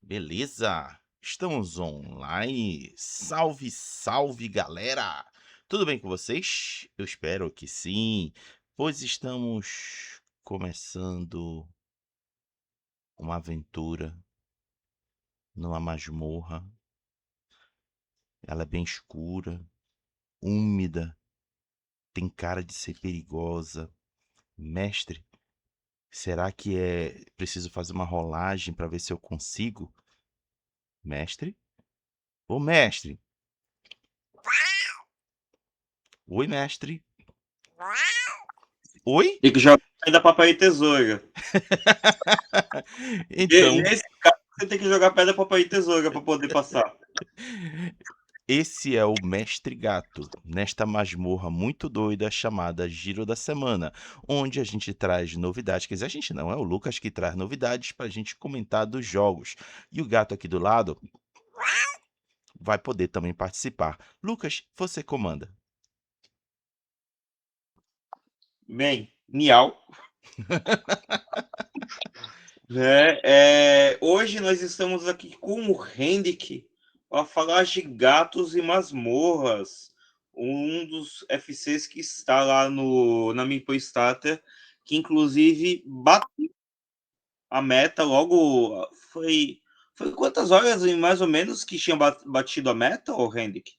Beleza? Estamos online. Salve, salve, galera! Tudo bem com vocês? Eu espero que sim, pois estamos começando uma aventura numa masmorra. Ela é bem escura, úmida, tem cara de ser perigosa. Mestre, será que é preciso fazer uma rolagem para ver se eu consigo? Mestre? Ô, mestre! Oi, mestre! Oi? Tem que jogar ainda papel e tesoura. Então, Nesse caso, você tem que jogar pedra, papel e tesoura para poder passar. esse é o Mestre Gato, nesta masmorra muito doida chamada Giro da Semana, onde a gente traz novidades. Quer dizer, a gente não, é o Lucas que traz novidades para a gente comentar dos jogos. E o gato aqui do lado vai poder também participar. Lucas, você comanda. Bem, miau. Hoje nós estamos aqui com o Henrique para falar de gatos e masmorras. Um dos FCs que está lá na Meeple Starter, que inclusive bateu a meta logo. Foi quantas horas mais ou menos que tinha batido a meta, o Henrique?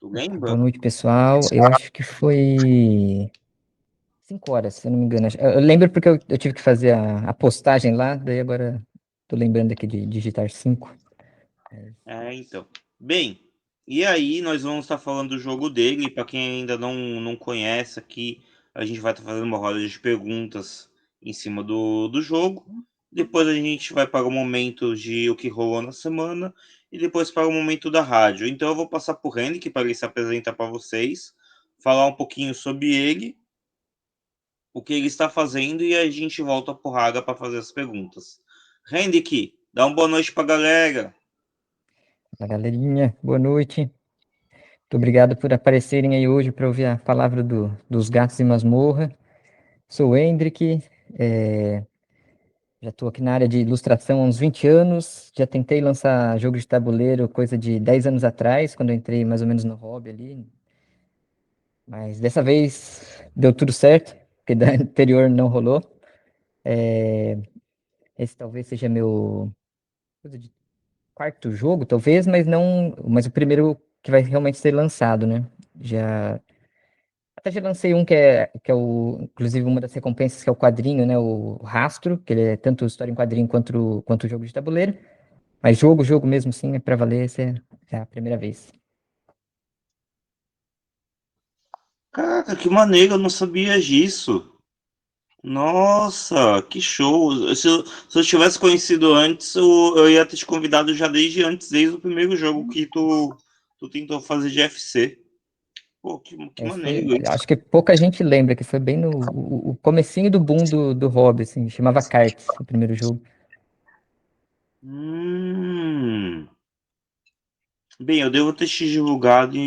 Tu Opa, lembra? boa noite, pessoal. Eu acho que foi 5 horas, se eu não me engano. Eu lembro porque eu tive que fazer a postagem lá, daí agora tô lembrando aqui de digitar 5. Então. Bem, e aí nós vamos estar falando do jogo dele. Para quem ainda não conhece aqui, a gente vai estar fazendo uma roda de perguntas em cima do jogo. Depois a gente vai para o momento de o que rolou na semana e depois para o momento da rádio. Então eu vou passar para o Henrique para ele se apresentar para vocês, falar um pouquinho sobre ele, o que ele está fazendo e a gente volta para o Raga para fazer as perguntas. Henrique, dá uma boa noite para a galera. Fala, galerinha, boa noite. Muito obrigado por aparecerem aí hoje para ouvir a palavra dos gatos e masmorra. Sou o Hendrik, já estou aqui na área de ilustração há uns 20 anos. Já tentei lançar jogo de tabuleiro coisa de 10 anos atrás, quando eu entrei mais ou menos no hobby ali. Mas dessa vez deu tudo certo, porque da anterior não rolou. Esse talvez seja meu coisa de quarto jogo, talvez, mas não, mas o primeiro que vai realmente ser lançado, né? Já até já lancei um que é o, inclusive uma das recompensas que é o quadrinho, né? O Rastro, que ele é tanto história em quadrinho quanto jogo de tabuleiro. Mas jogo mesmo, sim, é pra valer, essa é a primeira vez. Caraca, que maneiro, eu não sabia disso. Nossa, que show. Se eu tivesse conhecido antes, eu ia ter te convidado já desde antes, desde o primeiro jogo que tu tentou fazer de FC. Pô, que Esse foi, maneiro isso. acho que pouca gente lembra, que foi bem no o comecinho do boom do hobby, assim, chamava Cards, o primeiro jogo. Hum. Bem, eu devo ter te divulgado,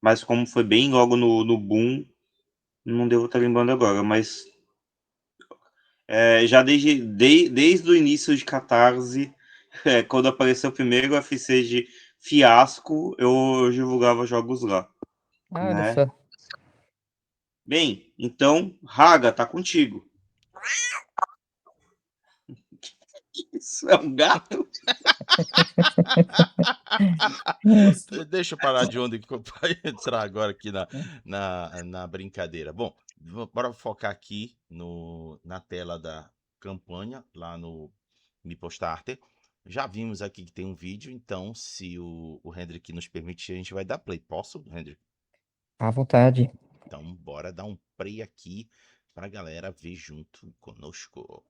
mas como foi bem logo no boom, não devo estar lembrando agora. Mas já desde o início de Catarse, quando apareceu o primeiro FC de Fiasco, eu divulgava jogos lá, Ah, olha né? só. Bem, então, Raga, tá contigo. Isso é um gato? Deixa eu parar de onde que eu vou entrar agora aqui na brincadeira. Bom, bora focar aqui na tela da campanha, lá no MeepleStarter. Já vimos aqui que tem um vídeo, então se o Hendrik nos permitir, a gente vai dar play. Posso, Hendrik? À vontade. Então, bora dar um play aqui pra galera ver junto conosco.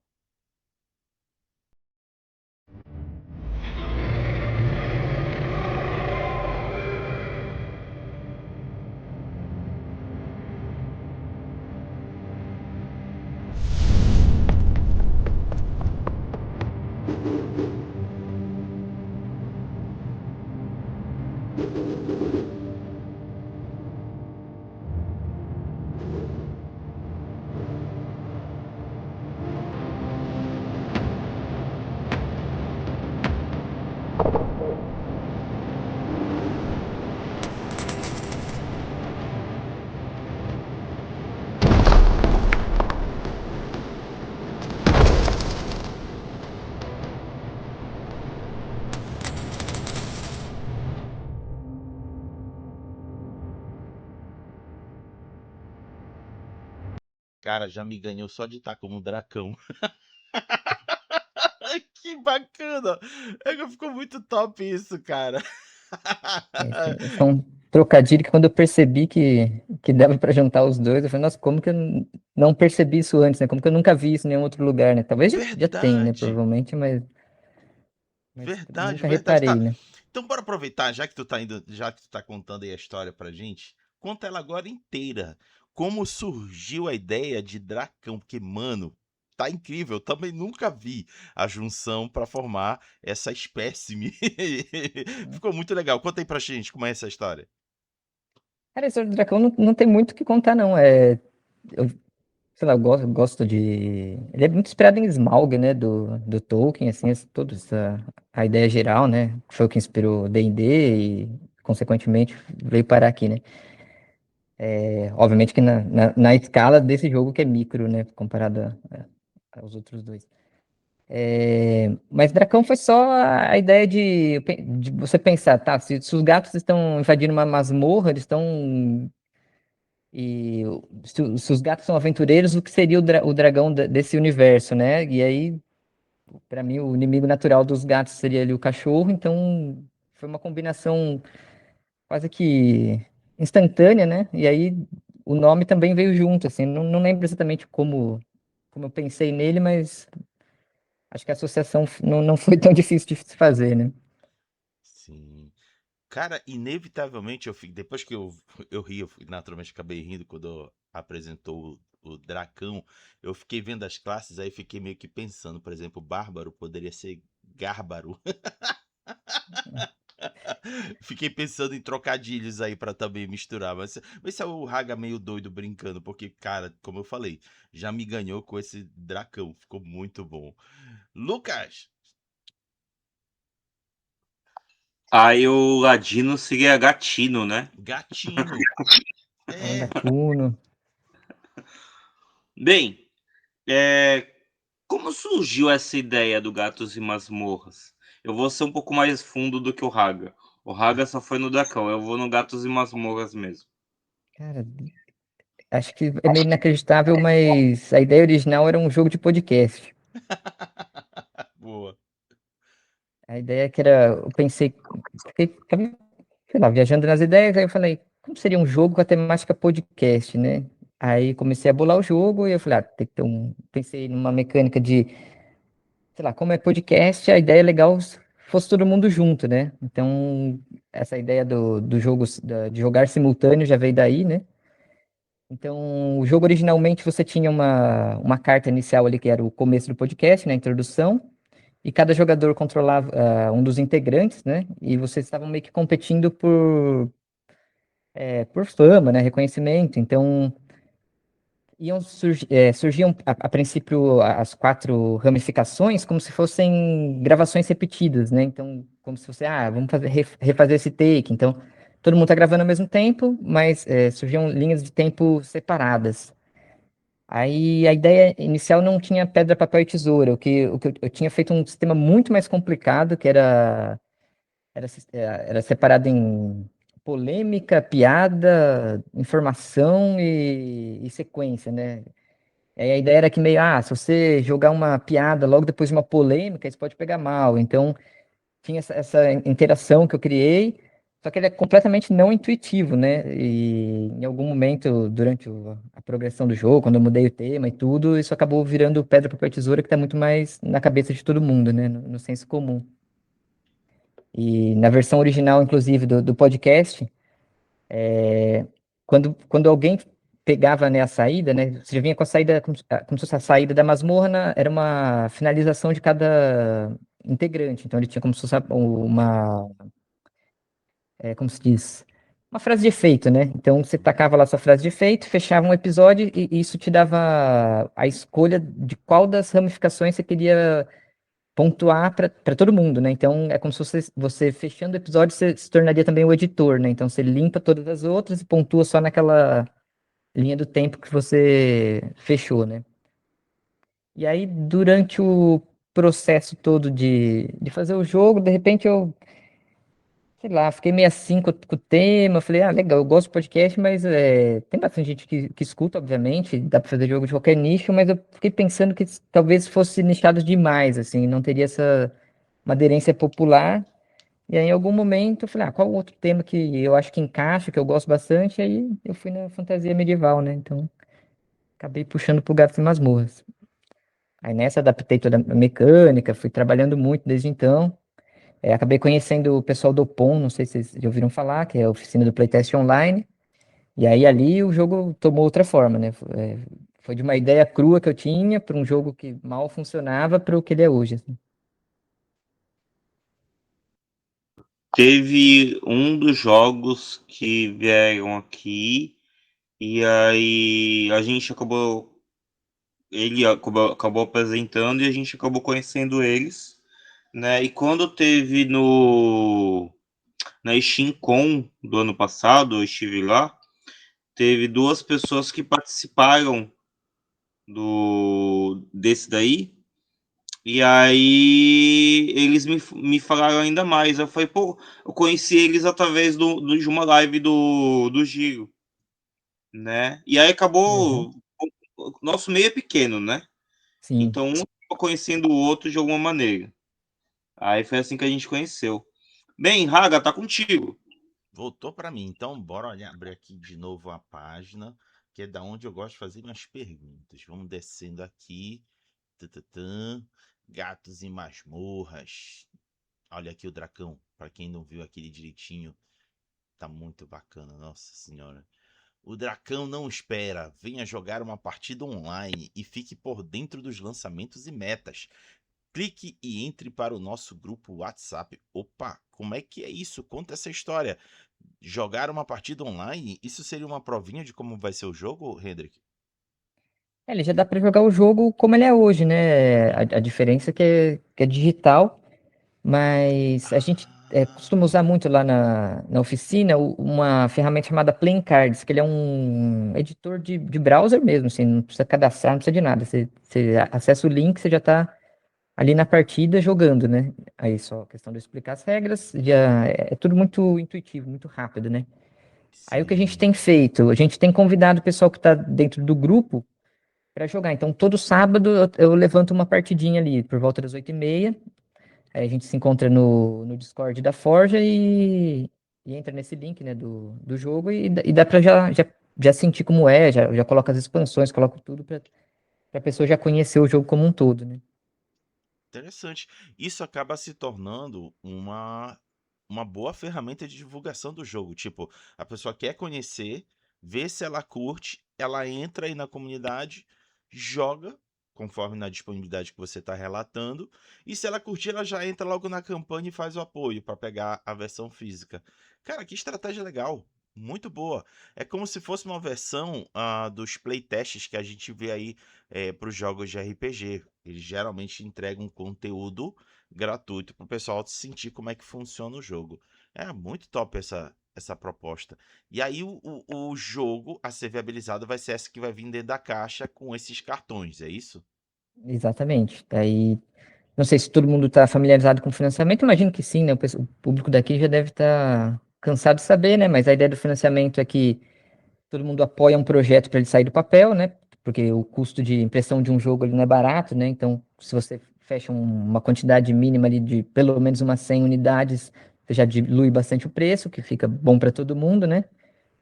Cara, já me ganhou só de estar como dracão. Que bacana! É que ficou muito top isso, cara. Esse é um trocadilho que quando eu percebi que dava para juntar os dois, eu falei, nossa, como que eu não percebi isso antes, né? Como que eu nunca vi isso em nenhum outro lugar, né? Talvez já tenha, né? Verdade, Provavelmente, mas verdade, nunca verdade. reparei, Tá. né? Então bora aproveitar, já que tu tá contando aí a história pra gente, conta ela agora inteira. Como surgiu a ideia de dracão? Porque, mano, tá incrível. Eu também nunca vi a junção pra formar essa espécime. Ficou muito legal. Conta aí pra gente como é essa história. Cara, a história do Dracão não tem muito o que contar, não. Eu, sei lá, eu gosto de. Ele é muito inspirado em Smaug, né? Do Tolkien, assim, toda a ideia geral, né? Foi o que inspirou D&D e, consequentemente, veio parar aqui, né? Obviamente que na escala desse jogo que é micro, né? Comparado aos outros dois. Mas Dracão foi só a ideia de você pensar, tá? Se os gatos estão invadindo uma masmorra, eles estão. E se os gatos são aventureiros, o que seria o dragão desse universo, né? E aí, pra mim, o inimigo natural dos gatos seria ali o cachorro, então foi uma combinação quase que instantânea, né? E aí o nome também veio junto, assim, não lembro exatamente como eu pensei nele, mas acho que a associação não foi tão difícil de se fazer, né? Sim. Cara, inevitavelmente depois que eu ri, naturalmente acabei rindo quando apresentou o Dracão, eu fiquei vendo as classes, aí fiquei meio que pensando, por exemplo, Bárbaro poderia ser Gárbaro. Fiquei pensando em trocadilhos aí pra também misturar, mas esse é o Raga meio doido brincando, porque, cara, como eu falei, já me ganhou com esse Dracão, ficou muito bom. Lucas, Aí o Ladino seria Gatino, né? Gatino. É, É, gatuno. Bem, como surgiu essa ideia do Gatos e Masmorras? Eu vou ser um pouco mais fundo do que o Raga. O Raga só foi no Dracão, eu vou no Gatos e Masmorras mesmo. Cara, acho que é meio inacreditável, mas a ideia original era um jogo de podcast. boa. A ideia que era, eu pensei, fiquei, sei lá, viajando nas ideias, aí eu falei, como seria um jogo com a temática podcast, né? Aí comecei a bolar o jogo e eu falei, tem que ter pensei numa mecânica de, sei lá, como é podcast, a ideia é legal se fosse todo mundo junto, né? Então, essa ideia do jogo, de jogar simultâneo já veio daí, né? Então, o jogo originalmente você tinha uma carta inicial ali que era o começo do podcast, né, a introdução, e cada jogador controlava um dos integrantes, né, e vocês estavam meio que competindo por fama, né, reconhecimento. Então, surgiam a princípio as quatro ramificações como se fossem gravações repetidas, né? Então, como se fosse, vamos refazer esse take. Então, todo mundo está gravando ao mesmo tempo, mas surgiam linhas de tempo separadas. Aí a ideia inicial não tinha pedra, papel e tesoura. O que eu tinha feito um sistema muito mais complicado, que era separado em polêmica, piada, informação e sequência, né? Aí a ideia era que meio, se você jogar uma piada logo depois de uma polêmica, isso pode pegar mal. Então, tinha essa interação que eu criei, só que ele é completamente não intuitivo, né? E em algum momento, durante a progressão do jogo, quando eu mudei o tema e tudo, isso acabou virando pedra, papel e tesoura, que tá muito mais na cabeça de todo mundo, né? No senso comum. E na versão original, inclusive, do podcast, quando alguém pegava, né, a saída, né, você já vinha com a saída, como se fosse a saída da masmorra, era uma finalização de cada integrante. Então ele tinha como se fosse como se diz, uma frase de efeito, né? Então você tacava lá sua frase de efeito, fechava um episódio e isso te dava a escolha de qual das ramificações você queria pontuar para todo mundo, né? Então é como se você fechando o episódio, você se tornaria também o editor, né? Então você limpa todas as outras e pontua só naquela linha do tempo que você fechou, né? E aí, durante o processo todo de fazer o jogo, de repente eu sei lá, fiquei meio assim com o tema. Falei, ah, legal, eu gosto de podcast, mas tem bastante gente que escuta, obviamente. Dá pra fazer jogo de qualquer nicho, mas eu fiquei pensando que talvez fosse nichado demais, assim, não teria uma aderência popular. E aí, em algum momento, eu falei, ah, qual outro tema que eu acho que encaixa, que eu gosto bastante? Aí eu fui na fantasia medieval, né? Então, acabei puxando pro Gatos e Masmorras. Aí nessa adaptei toda a mecânica, fui trabalhando muito desde então. Acabei conhecendo o pessoal do Opon, não sei se vocês já ouviram falar, que é a oficina do Playtest Online. E aí ali o jogo tomou outra forma, né? Foi de uma ideia crua que eu tinha para um jogo que mal funcionava para o que ele é hoje, assim. Teve um dos jogos que vieram aqui e aí a gente acabou, ele acabou apresentando e a gente acabou conhecendo eles, né? E quando teve no na SteamCon do ano passado, eu estive lá, teve duas pessoas que participaram do desse daí. E aí eles me falaram ainda mais. Eu falei, pô, eu conheci eles através de uma live do Giro, né? E aí Uhum. acabou. O nosso meio é pequeno, né? Sim. Então um acabou conhecendo o outro de alguma maneira. Aí foi assim que a gente conheceu. Bem, Raga, tá contigo. Voltou para mim, então bora olhar, abrir aqui de novo a página, que é da onde eu gosto de fazer minhas perguntas. Vamos descendo aqui. Tã. Gatos e masmorras. Olha aqui o dragão. Para quem não viu aquele direitinho, tá muito bacana, nossa senhora. O Dracão não espera. Venha jogar uma partida online e fique por dentro dos lançamentos e metas. Clique e entre para o nosso grupo WhatsApp. Opa, como é que é isso? Conta essa história. Jogar uma partida online? Isso seria uma provinha de como vai ser o jogo, Hendrik? Ele já dá para jogar o jogo como ele é hoje, né? A diferença é que é digital, mas a gente costuma usar Ah, muito lá na oficina uma ferramenta chamada Playing Cards, que ele é um editor de browser mesmo, assim, não precisa cadastrar, não precisa de nada. Você acessa o link, você já está ali na partida jogando, né? Aí só questão de eu explicar as regras, já é tudo muito intuitivo, muito rápido, né? Aí o que a gente sim. tem feito? A gente tem convidado o pessoal que está dentro do grupo para jogar. Então, todo sábado eu levanto uma partidinha ali, por volta das 8h30. Aí a gente se encontra no Discord da Forja e entra nesse link, né, do jogo e dá para já sentir como é, já coloca as expansões, coloca tudo para a pessoa já conhecer o jogo como um todo, né? Interessante. Isso acaba se tornando uma boa ferramenta de divulgação do jogo. Tipo, a pessoa quer conhecer, vê se ela curte, ela entra aí na comunidade, joga, conforme na disponibilidade que você está relatando, e se ela curtir, ela já entra logo na campanha e faz o apoio para pegar a versão física. Cara, que estratégia legal. Muito boa. É como se fosse uma versão dos playtests que a gente vê aí para os jogos de RPG. Eles geralmente entregam conteúdo gratuito para o pessoal sentir como é que funciona o jogo. É muito top essa proposta. E aí o jogo a ser viabilizado vai ser esse que vai vir dentro da caixa com esses cartões, é isso? Exatamente. Daí, não sei se todo mundo está familiarizado com financiamento, imagino que sim, né? O público daqui já deve estar cansado de saber, né? Mas a ideia do financiamento é que todo mundo apoia um projeto para ele sair do papel, né? Porque o custo de impressão de um jogo ele não é barato, né? Então, se você fecha uma quantidade mínima ali de pelo menos umas 100 unidades, você já dilui bastante o preço, que fica bom para todo mundo, né?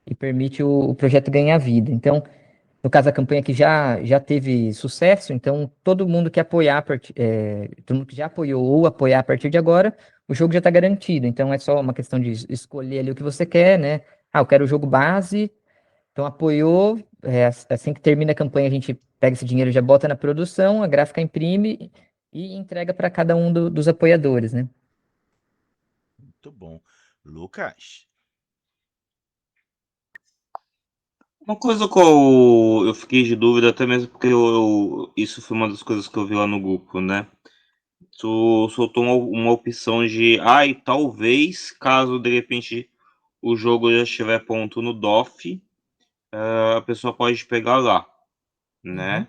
E permite o projeto ganhar vida. Então, no caso, a campanha que já teve sucesso, então todo mundo que apoiar, todo mundo que já apoiou ou apoiar a partir de agora, o jogo já está garantido. Então, é só uma questão de escolher ali o que você quer, né? Ah, eu quero o jogo base, então apoiou, assim que termina a campanha, a gente pega esse dinheiro, já bota na produção, a gráfica imprime e entrega para cada um dos apoiadores, né? Muito bom. Lucas, Uma coisa que eu fiquei de dúvida, até mesmo porque isso foi uma das coisas que eu vi lá no grupo, né? Tu soltou uma opção de, ai, talvez, caso de repente o jogo já estiver pronto no DOF, a pessoa pode pegar lá, Uhum. né?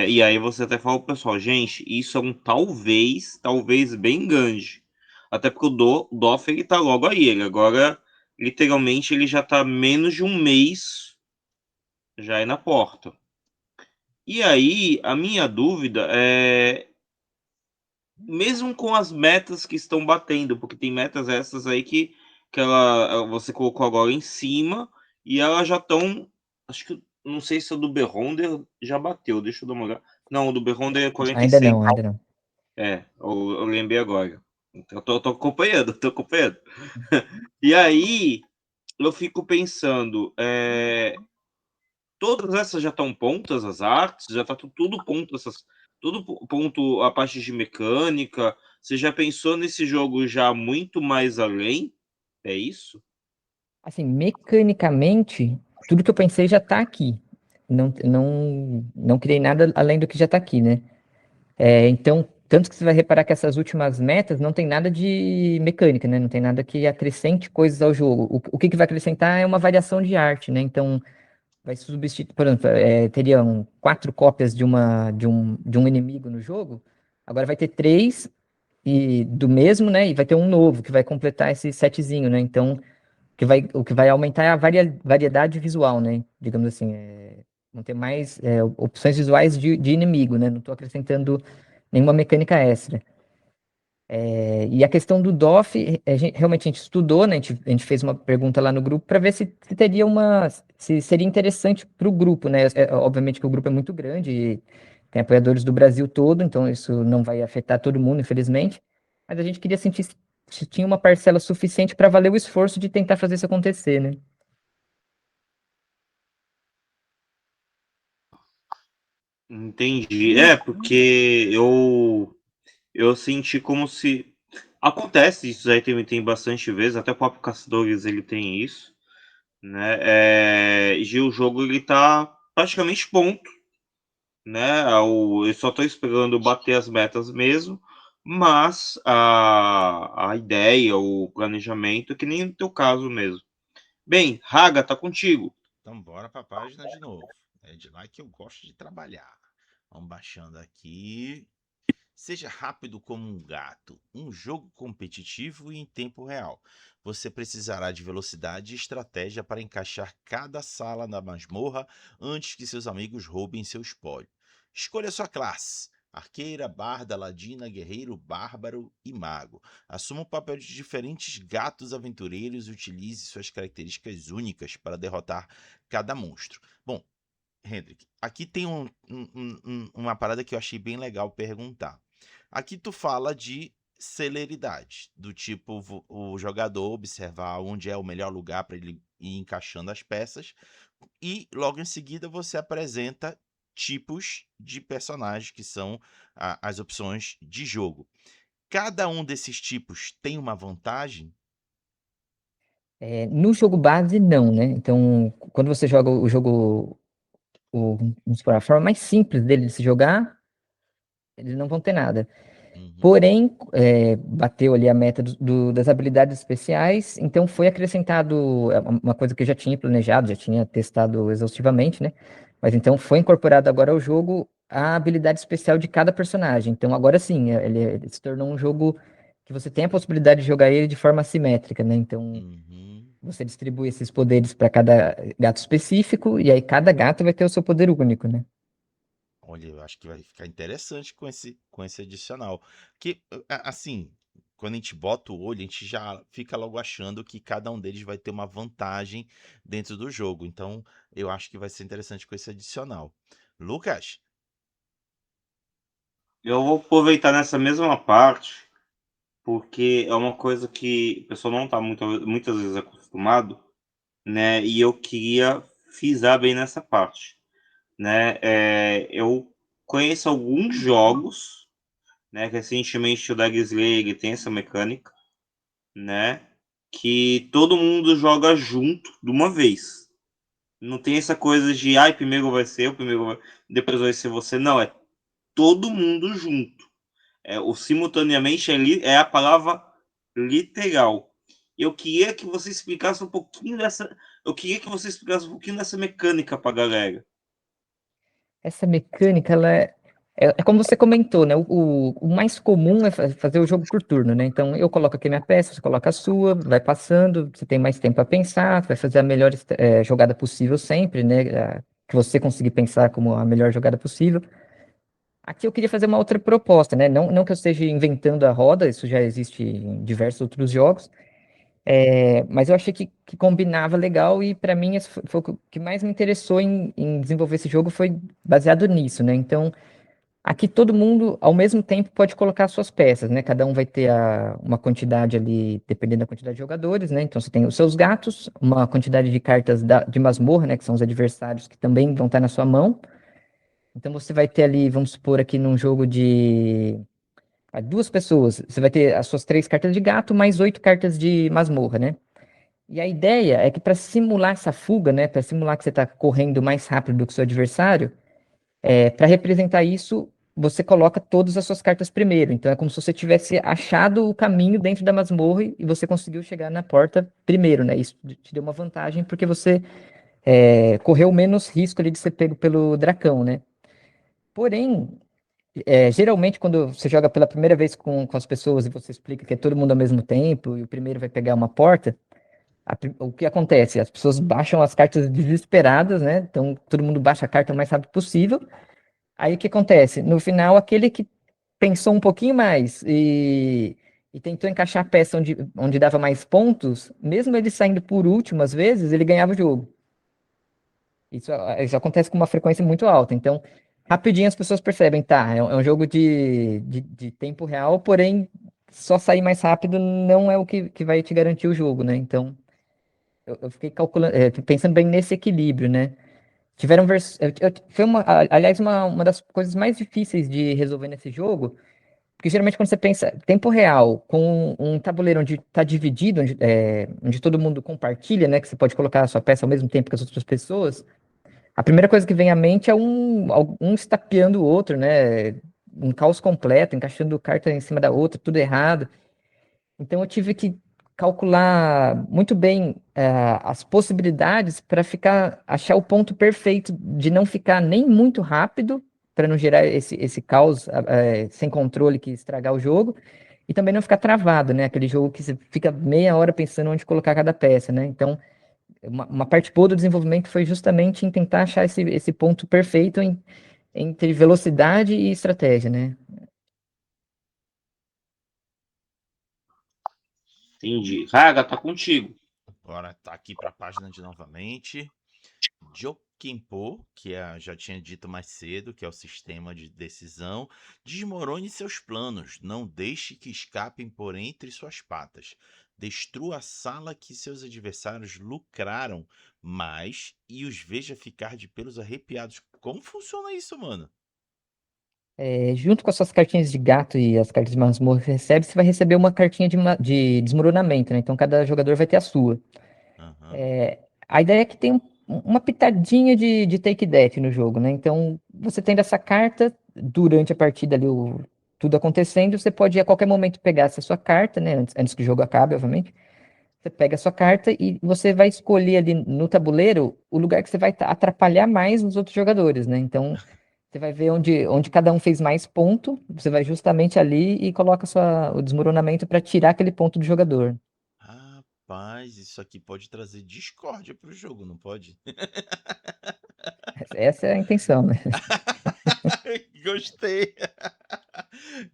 E aí você até fala pro pessoal, gente, isso é um talvez bem grande. Até porque o DOF ele tá logo aí. Ele agora, literalmente, ele já tá menos de um mês já aí na porta. E aí, a minha dúvida é, mesmo com as metas que estão batendo, porque tem metas essas aí que você colocou agora em cima e elas já estão, acho que, não sei se o do Berronder já bateu, deixa eu dar uma olhada. Não, o do Berronder é Ainda 46. não, ainda não. É, eu lembrei agora. Então, eu tô acompanhando, tô acompanhando. E aí, eu fico pensando, todas essas já estão prontas, as artes, já tá tudo pronto, tudo pronto, a parte de mecânica. Você já pensou nesse jogo já muito mais além? É isso? Assim, mecanicamente, tudo que eu pensei já tá aqui. Não criei nada além do que já tá aqui, né? Então, tanto que você vai reparar que essas últimas metas não tem nada de mecânica, né? Não tem nada que acrescente coisas ao jogo. O que vai acrescentar é uma variação de arte, né? Então, vai substituir, por exemplo, teriam 4 cópias de um inimigo no jogo, agora vai ter 3 do mesmo, né? E vai ter um novo que vai completar esse setzinho, né? Então, o que vai aumentar é a variedade visual, né? Digamos assim, vão ter mais opções visuais de inimigo, né? Não estou acrescentando nenhuma mecânica extra. E a questão do DOF, realmente a gente estudou, né? A gente fez uma pergunta lá no grupo para ver se teria se seria interessante para o grupo, né? Obviamente que o grupo é muito grande e tem apoiadores do Brasil todo, então isso não vai afetar todo mundo, infelizmente. Mas a gente queria sentir se tinha uma parcela suficiente para valer o esforço de tentar fazer isso acontecer, né? Entendi. É, porque eu senti como se acontece isso aí tem bastante vezes, até o próprio Caçadores ele tem isso, né? E o jogo ele tá praticamente pronto, né? Eu só estou esperando bater as metas mesmo, mas a ideia, o planejamento, é que nem no teu caso mesmo. Bem, Raga, tá contigo. Então bora para a página de novo. É de lá que eu gosto de trabalhar. Vamos baixando aqui. Seja rápido como um gato, um jogo competitivo e em tempo real. Você precisará de velocidade e estratégia para encaixar cada sala na masmorra antes que seus amigos roubem seu espólio. Escolha sua classe: arqueira, barda, ladina, guerreiro, bárbaro e mago. Assuma o papel de diferentes gatos aventureiros e utilize suas características únicas para derrotar cada monstro. Bom, Hendrik, aqui tem uma parada que eu achei bem legal perguntar. Aqui tu fala de celeridade, do tipo o jogador observar onde é o melhor lugar para ele ir encaixando as peças, e logo em seguida você apresenta tipos de personagens que são as opções de jogo. Cada um desses tipos tem uma vantagem? No jogo base, não, né? Então, quando você joga o jogo, vamos supor, a forma mais simples dele de se jogar, eles não vão ter nada. Uhum, Porém, bateu ali a meta das habilidades especiais, então foi acrescentado uma coisa que eu já tinha planejado, já tinha testado exaustivamente, né? Mas então foi incorporado agora ao jogo a habilidade especial de cada personagem. Então agora sim, ele se tornou um jogo que você tem a possibilidade de jogar ele de forma assimétrica, né? Então uhum. você distribui esses poderes para cada gato específico, e aí cada gato vai ter o seu poder único, né? Olha, eu acho que vai ficar interessante com esse adicional. Que, assim, quando a gente bota o olho, a gente já fica logo achando que cada um deles vai ter uma vantagem dentro do jogo. Então, eu acho que vai ser interessante com esse adicional. Lucas? Eu vou aproveitar nessa mesma parte, porque é uma coisa que o pessoal não está muitas vezes acostumado, né? E eu queria frisar bem nessa parte, né? Eu conheço alguns jogos, né? Recentemente o Dag Slayer tem essa mecânica, né? Que todo mundo joga junto de uma vez. Não tem essa coisa de, ai, primeiro vai ser eu, depois vai ser você. Não, é todo mundo junto. O simultaneamente é a palavra literal. Eu queria que você explicasse um pouquinho dessa. Eu queria que você explicasse um pouquinho dessa mecânica pra galera. Essa mecânica, ela É como você comentou, né? O mais comum é fazer o jogo por turno, né? Então eu coloco aqui minha peça, você coloca a sua, vai passando, você tem mais tempo para pensar, vai fazer a melhor jogada possível sempre, né? Que você conseguir pensar como a melhor jogada possível. Aqui eu queria fazer uma outra proposta, né? Não que eu esteja inventando a roda, isso já existe em diversos outros jogos, mas eu achei que combinava legal e para mim esse foi o que mais me interessou em desenvolver esse jogo foi baseado nisso, né? Então aqui todo mundo, ao mesmo tempo, pode colocar suas peças, né? Cada um vai ter uma quantidade ali, dependendo da quantidade de jogadores, né? Então você tem os seus gatos, uma quantidade de cartas de masmorra, né? Que são os adversários que também vão estar na sua mão. Então você vai ter ali, vamos supor aqui num jogo de duas pessoas, você vai ter as suas 3 cartas de gato mais 8 cartas de masmorra, né? E a ideia é que para simular essa fuga, né? Para simular que você está correndo mais rápido do que o seu adversário, para representar isso, você coloca todas as suas cartas primeiro. Então é como se você tivesse achado o caminho dentro da masmorra e você conseguiu chegar na porta primeiro, né? Isso te deu uma vantagem porque você correu menos risco ali de ser pego pelo dracão, né? Porém, geralmente quando você joga pela primeira vez com as pessoas e você explica que é todo mundo ao mesmo tempo e o primeiro vai pegar uma porta, o que acontece? As pessoas baixam as cartas desesperadas, né? Então todo mundo baixa a carta o mais rápido possível. Aí o que acontece? No final, aquele que pensou um pouquinho mais e tentou encaixar a peça onde dava mais pontos, mesmo ele saindo por último, às vezes, ele ganhava o jogo. Isso acontece com uma frequência muito alta. Então, rapidinho as pessoas percebem, tá, é um jogo de tempo real, porém, só sair mais rápido não é o que vai te garantir o jogo, né? Então, eu fiquei calculando, pensando bem nesse equilíbrio, né? Tiveram foi aliás, uma das coisas mais difíceis de resolver nesse jogo, porque geralmente quando você pensa tempo real, com um tabuleiro onde está dividido, onde todo mundo compartilha, né, que você pode colocar a sua peça ao mesmo tempo que as outras pessoas, a primeira coisa que vem à mente é um estapeando o outro, né, um caos completo, encaixando carta em cima da outra, tudo errado. Então eu tive que calcular muito bem as possibilidades para achar o ponto perfeito de não ficar nem muito rápido, para não gerar esse caos sem controle que estragar o jogo, e também não ficar travado, né? Aquele jogo que você fica meia hora pensando onde colocar cada peça, né? Então, uma parte boa do desenvolvimento foi justamente em tentar achar esse ponto perfeito entre velocidade e estratégia, né? Entendi. Raga, tá contigo. Agora tá aqui para a página de novamente. Jokenpô, já tinha dito mais cedo, que é o sistema de decisão. Desmorone seus planos, não deixe que escapem por entre suas patas. Destrua a sala que seus adversários lucraram mais e os veja ficar de pelos arrepiados. Como funciona isso, mano? Junto com as suas cartinhas de gato e as cartas de masmorra que você recebe, você vai receber uma cartinha de desmoronamento, né? Então cada jogador vai ter a sua. Aham. A ideia é que tem uma pitadinha de take that no jogo, né? Então você tendo essa carta durante a partida ali, tudo acontecendo, você pode a qualquer momento pegar essa sua carta, né? Antes que o jogo acabe, obviamente. Você pega a sua carta e você vai escolher ali no tabuleiro o lugar que você vai atrapalhar mais os outros jogadores, né? Então você vai ver onde cada um fez mais ponto, você vai justamente ali e coloca o desmoronamento para tirar aquele ponto do jogador. Rapaz, isso aqui pode trazer discórdia pro jogo, não pode? Essa é a intenção, né? Gostei.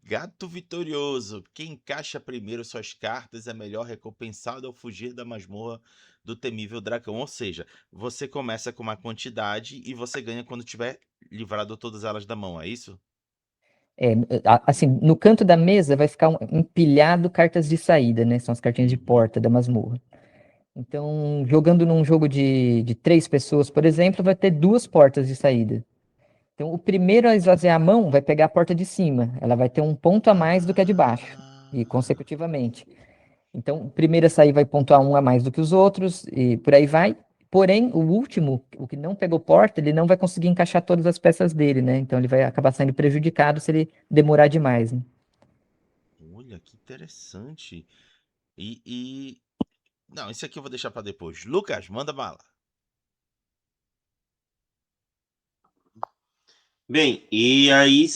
Gato vitorioso. Quem encaixa primeiro suas cartas é melhor recompensado ao fugir da masmorra do temível dragão. Ou seja, você começa com uma quantidade e você ganha quando tiver livrado todas elas da mão, é isso? É, assim, no canto da mesa vai ficar empilhado cartas de saída, né? São as cartinhas de Uhum. porta da masmorra. Então, jogando num jogo de 3 pessoas, por exemplo, vai ter 2 portas de saída. Então, o primeiro a esvaziar a mão vai pegar a porta de cima. Ela vai ter um ponto a mais do que a de baixo, e Ah, consecutivamente. Então, o primeiro a sair vai pontuar um a mais do que os outros, e por aí vai. Porém, o último, o que não pegou porta, ele não vai conseguir encaixar todas as peças dele, né? Então, ele vai acabar saindo prejudicado se ele demorar demais, né? olha que interessante. E... Não, isso aqui eu vou deixar pra depois. Lucas, manda bala. Bem, e aí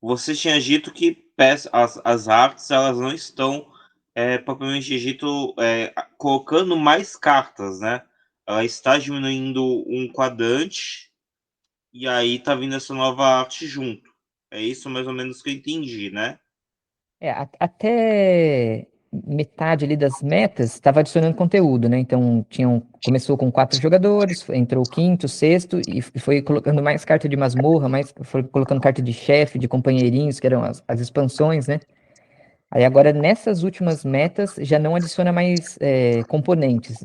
você tinha dito que as artes elas não estão propriamente dito colocando mais cartas, né? Ela está diminuindo um quadrante e aí tá vindo essa nova arte junto. É isso mais ou menos que eu entendi, né? Até metade ali das metas estava adicionando conteúdo, né? Então começou com 4 jogadores, entrou o quinto, sexto e foi colocando mais carta de masmorra, mais foi colocando carta de chefe, de companheirinhos, que eram as expansões, né? Aí agora nessas últimas metas já não adiciona mais componentes,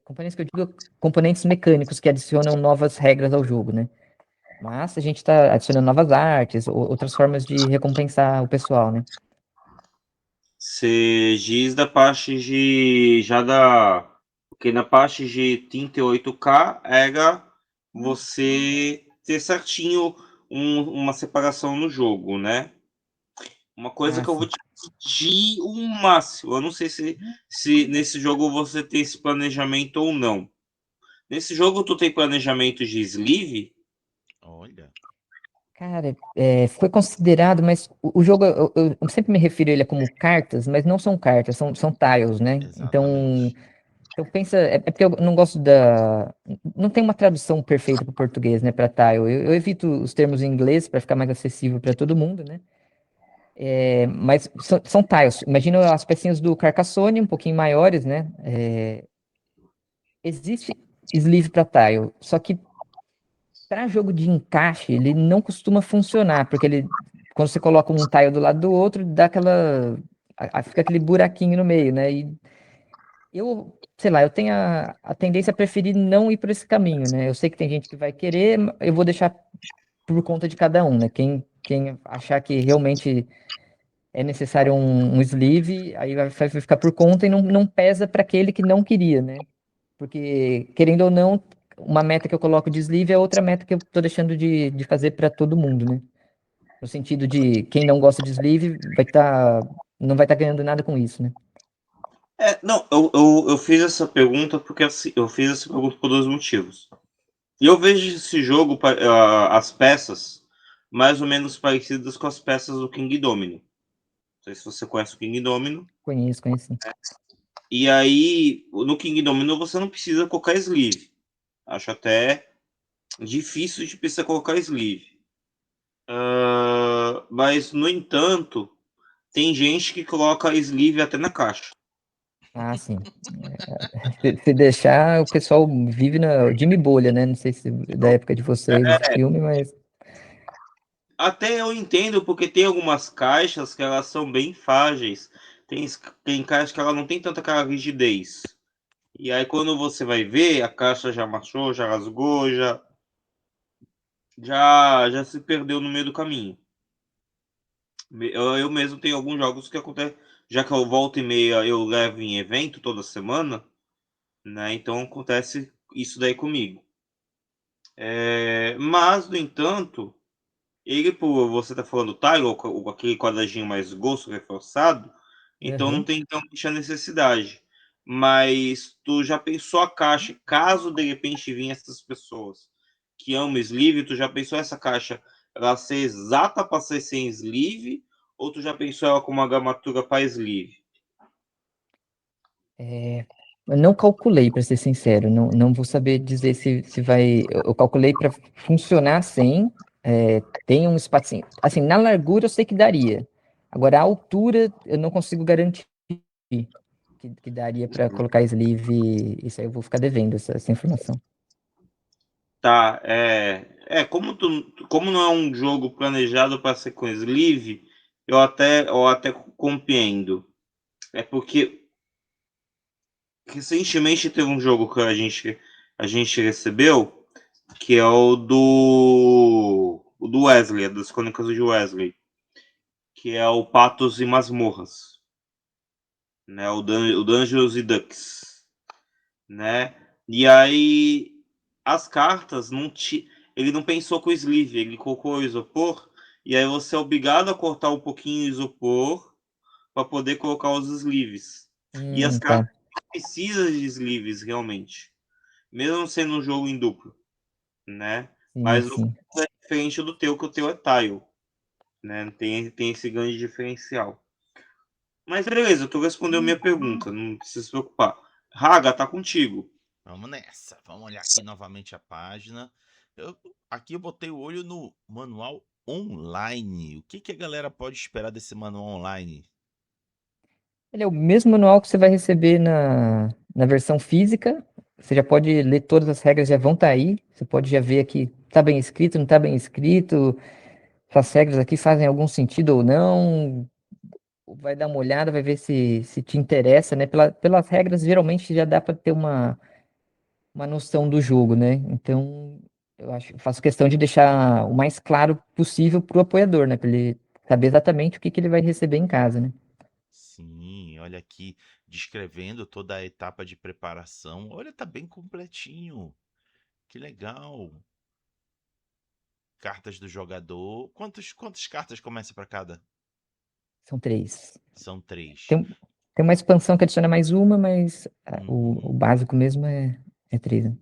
componentes que eu digo componentes mecânicos que adicionam novas regras ao jogo, né? Mas a gente está adicionando novas artes, outras formas de recompensar o pessoal, né? Você diz da parte de já da porque na parte de 38K era você ter certinho uma separação no jogo, né? Uma coisa Ah, que eu vou sim. te pedir o máximo. Eu não sei se nesse jogo você tem esse planejamento ou não. Nesse jogo tu tem planejamento de sleeve? Olha, Cara, foi considerado, mas o jogo, eu sempre me refiro a ele como cartas, mas não são cartas, são tiles, né? exatamente. Então pensa, é porque eu não gosto não tem uma tradução perfeita para o português, né, para tile. Eu evito os termos em inglês para ficar mais acessível para todo mundo, né? Mas são tiles. Imagina as pecinhas do Carcassonne, um pouquinho maiores, né? Existe sleeve para tile, só que para jogo de encaixe, ele não costuma funcionar, porque quando você coloca um tile do lado do outro, dá fica aquele buraquinho no meio, né? E sei lá, eu tenho a tendência a preferir não ir por esse caminho, né? Eu sei que tem gente que vai querer, eu vou deixar por conta de cada um, né? Quem achar que realmente é necessário um sleeve, aí vai ficar por conta e não pesa para aquele que não queria, né? Porque, querendo ou não, uma meta que eu coloco de sleeve é outra meta que eu tô deixando de fazer para todo mundo, né? No sentido de quem não gosta de sleeve não vai estar ganhando nada com isso, né? Não, eu fiz essa pergunta porque assim, eu fiz essa pergunta por dois motivos. E eu vejo esse jogo, as peças, mais ou menos parecidas com as peças do King Domino. Não sei se você conhece o King Domino. Conheço, sim. E aí, no King Domino você não precisa colocar sleeve. Acho até difícil de precisar colocar sleeve. Mas, no entanto, tem gente que coloca sleeve até na caixa. Ah, sim. Se deixar, o pessoal vive na Jimmy Bolha, né? Não sei se da época de vocês esse filme, mas. Até eu entendo, porque tem algumas caixas que elas são bem frágeis. Tem caixas que ela não tem tanta aquela rigidez. E aí quando você vai ver, a caixa já marchou, já rasgou, já se perdeu no meio do caminho. Eu mesmo tenho alguns jogos que acontece, já que eu volto e meia eu levo em evento toda semana, né? Então acontece isso daí comigo. Mas, no entanto, ele, por você tá falando tile, ou aquele quadradinho mais grosso, reforçado, então não Aham. tem realmente a necessidade. Mas tu já pensou a caixa, caso de repente vinha essas pessoas que amam sleeve, tu já pensou essa caixa ela ser exata para ser sem sleeve, ou tu já pensou ela como uma gramatura para sleeve? Eu não calculei, para ser sincero, não vou saber dizer se vai. Eu calculei para funcionar sem. Tem um espacinho. Assim, na largura eu sei que daria. Agora, a altura eu não consigo garantir que daria para colocar sleeve. Isso aí eu vou ficar devendo essa informação. Tá, como não é um jogo planejado para ser com sleeve, eu até compreendo. É porque recentemente teve um jogo que a gente recebeu, que é o do Wesley, das Crônicas de Wesley, que é o Patos e Masmorras, né? O Dungeons e Ducks, né? E aí as cartas ele não pensou com o sleeve, ele colocou o isopor e aí você é obrigado a cortar um pouquinho o isopor para poder colocar os sleeves. E as cartas Tá. precisam de sleeves realmente, mesmo sendo um jogo em duplo, né? Sim, Mas no sim. caso é diferente do teu, que o teu é tile, né? Tem esse grande diferencial. Mas beleza, tu respondeu minha pergunta, não precisa se preocupar. Raga, tá contigo. Vamos nessa. Vamos olhar aqui novamente a página. Aqui eu botei o olho no manual online. O que, que a galera pode esperar desse manual online? Ele é o mesmo manual que você vai receber na versão física. Você já pode ler todas as regras, já vão estar aí. Você pode já ver aqui, tá bem escrito, não tá bem escrito. Essas regras aqui fazem algum sentido ou não. Vai dar uma olhada, vai ver se te interessa, né? Pelas regras, geralmente já dá para ter uma noção do jogo, né? Então, eu faço questão de deixar o mais claro possível para o apoiador, né? Para ele saber exatamente o que que ele vai receber em casa, né? Sim, olha aqui, descrevendo toda a etapa de preparação. Olha, tá bem completinho. Que legal. Cartas do jogador. Quantas cartas começa para cada? São três. São três. Tem, tem uma expansão que adiciona mais uma, mas o Uhum. básico mesmo é três, né?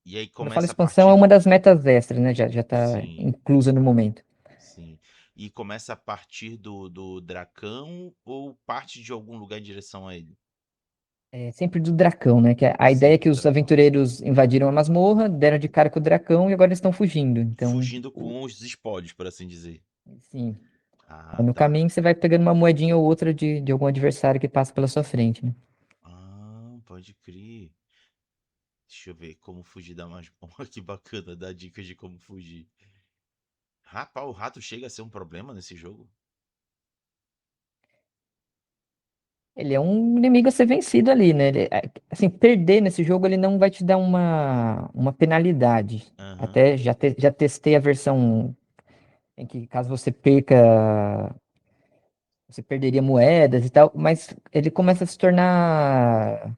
E aí Quando eu falo começa a expansão, partir é uma do. das metas extras, né? Já tá Sim, inclusa no momento. sim. E começa a partir do Dracão ou parte de algum lugar em direção a ele? É sempre do Dracão, né? Que a ideia é Sempre que do os Dracão. aventureiros invadiram a masmorra, deram de cara com o Dracão e agora eles estão fugindo. Então, Fugindo com os espólios, por assim dizer. sim. Aí Ah, no tá. caminho você vai pegando uma moedinha ou outra de algum adversário que passa pela sua frente, né? Ah, pode crer. Deixa eu ver como fugir da masmorra. Que bacana, dá dicas de como fugir. Rapaz, o rato chega a ser um problema nesse jogo? Ele é um inimigo a ser vencido ali, né? Assim, perder nesse jogo ele não vai te dar uma penalidade. Aham. Até já testei a versão em que caso você perca, você perderia moedas e tal, mas ele começa a se tornar.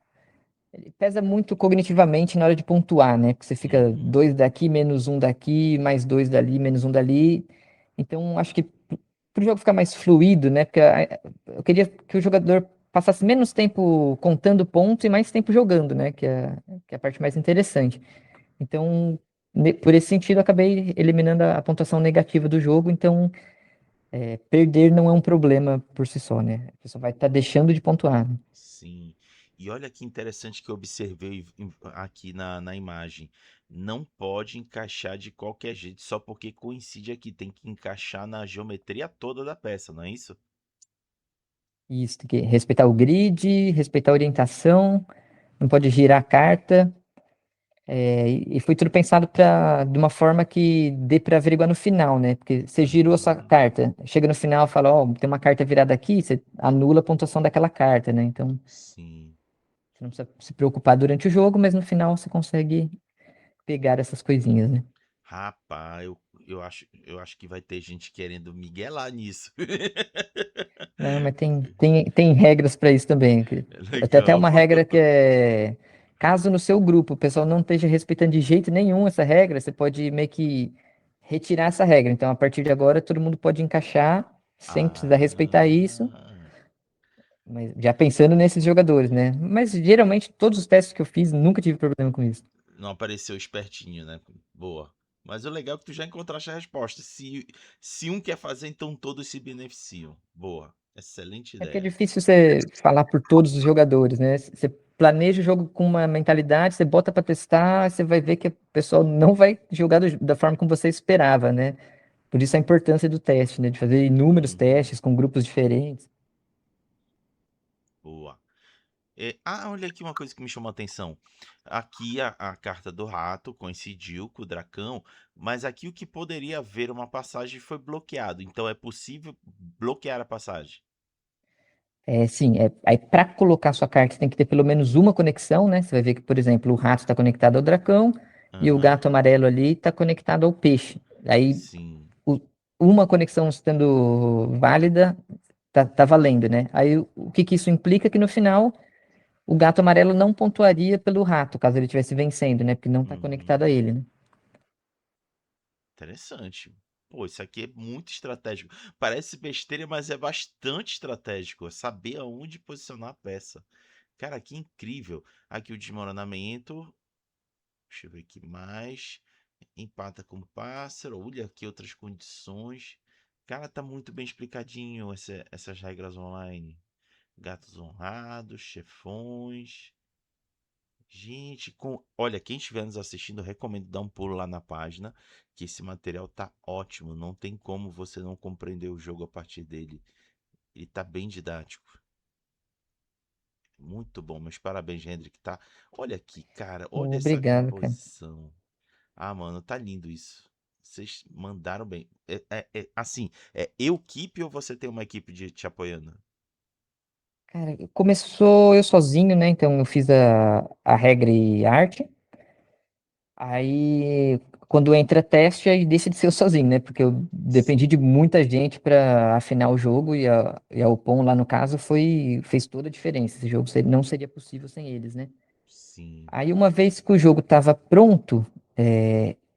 Ele pesa muito cognitivamente na hora de pontuar, né? Porque você fica Uhum. dois daqui, menos um daqui, mais dois dali, menos um dali. Então, acho que para o jogo ficar mais fluido, né? Porque eu queria que o jogador passasse menos tempo contando pontos e mais tempo jogando, né? Que é a parte mais interessante. Então, por esse sentido, eu acabei eliminando a pontuação negativa do jogo. Então, perder não é um problema por si só, né? A pessoa vai estar deixando de pontuar, né? Sim. E olha que interessante que eu observei aqui na imagem. Não pode encaixar de qualquer jeito, só porque coincide aqui. Tem que encaixar na geometria toda da peça, não é isso? Isso, tem que respeitar o grid, respeitar a orientação, não pode girar a carta. E foi tudo pensado de uma forma que dê para averiguar no final, né? Porque você girou a sua Uhum. carta, chega no final e fala, ó, tem uma carta virada aqui, você anula a pontuação daquela carta, né? Então, Sim. você não precisa se preocupar durante o jogo, mas no final você consegue pegar essas coisinhas, né? Rapaz, eu acho que vai ter gente querendo miguelar nisso. Não, mas tem regras para isso também. Tem até Legal. uma regra que é, caso no seu grupo o pessoal não esteja respeitando de jeito nenhum essa regra, você pode meio que retirar essa regra. Então, a partir de agora, todo mundo pode encaixar sem precisar respeitar isso, Ah. mas já pensando nesses jogadores, né? Mas geralmente todos os testes que eu fiz nunca tive problema com isso. Não apareceu espertinho, né? Boa. Mas o legal é que tu já encontraste a resposta. Se um quer fazer, então todos se beneficiam. Boa. Excelente É que é ideia. difícil você falar por todos os jogadores, né? Você planeja o jogo com uma mentalidade, você bota pra testar, você vai ver que o pessoal não vai jogar da forma como você esperava, né? Por isso a importância do teste, né? De fazer inúmeros Uhum. testes com grupos diferentes. Boa. Olha aqui uma coisa que me chamou a atenção. Aqui a carta do rato coincidiu com o dragão, mas aqui o que poderia haver uma passagem foi bloqueado. Então é possível bloquear a passagem. Sim, aí para colocar sua carta, você tem que ter pelo menos uma conexão, né? Você vai ver que, por exemplo, o rato está conectado ao dragão e o Aham. gato amarelo ali está conectado ao peixe. Aí, Sim. o- uma conexão estando válida, tá valendo, né? Aí, o que que isso implica? Que no final, o gato amarelo não pontuaria pelo rato, caso ele estivesse vencendo, né? Porque não está Uhum. conectado a ele, né? Interessante. Pô, isso aqui é muito estratégico. Parece besteira, mas é bastante estratégico. É saber aonde posicionar a peça. Cara, que incrível. Aqui o desmoronamento. Deixa eu ver aqui mais. empata com o pássaro. Olha aqui outras condições. Cara, tá muito bem explicadinho essas regras online. Gatos honrados, chefões. Gente, olha, quem estiver nos assistindo, eu recomendo dar um pulo lá na página, que esse material tá ótimo. Não tem como você não compreender o jogo a partir dele. Ele tá bem didático. Muito bom, meus parabéns, Hendrik, tá? Olha aqui, cara, olha essa Obrigado, cara. composição. Ah, mano, tá lindo isso. Vocês mandaram bem. Assim, é eu equipe ou você tem uma equipe te apoiando? Cara, começou eu sozinho, né? Então eu fiz a regra e arte. Aí, quando entra teste, aí deixa de ser eu sozinho, né? Porque eu dependi de muita gente para afinar o jogo e a Opon lá no caso fez toda a diferença. Esse jogo não seria possível sem eles, né? Sim. Aí, uma vez que o jogo estava pronto,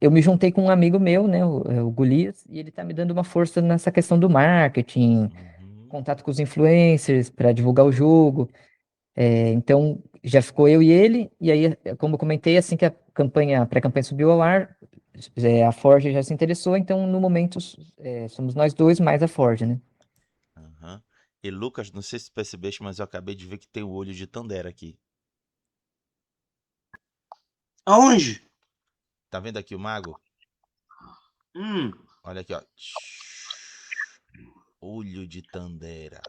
eu me juntei com um amigo meu, né? O Golias, e ele tá me dando uma força nessa questão do marketing, Uhum. contato com os influencers para divulgar o jogo. Então, já ficou eu e ele, e aí, como eu comentei, assim que a pré-campanha subiu ao ar, a Forge já se interessou, então, no momento, somos nós dois mais a Forge, né? Aham. E Lucas, não sei se percebeste, mas eu acabei de ver que tem o olho de Tandera aqui. Aonde? Tá vendo aqui o mago? Hum. Olha aqui, ó. Olho de Tandera.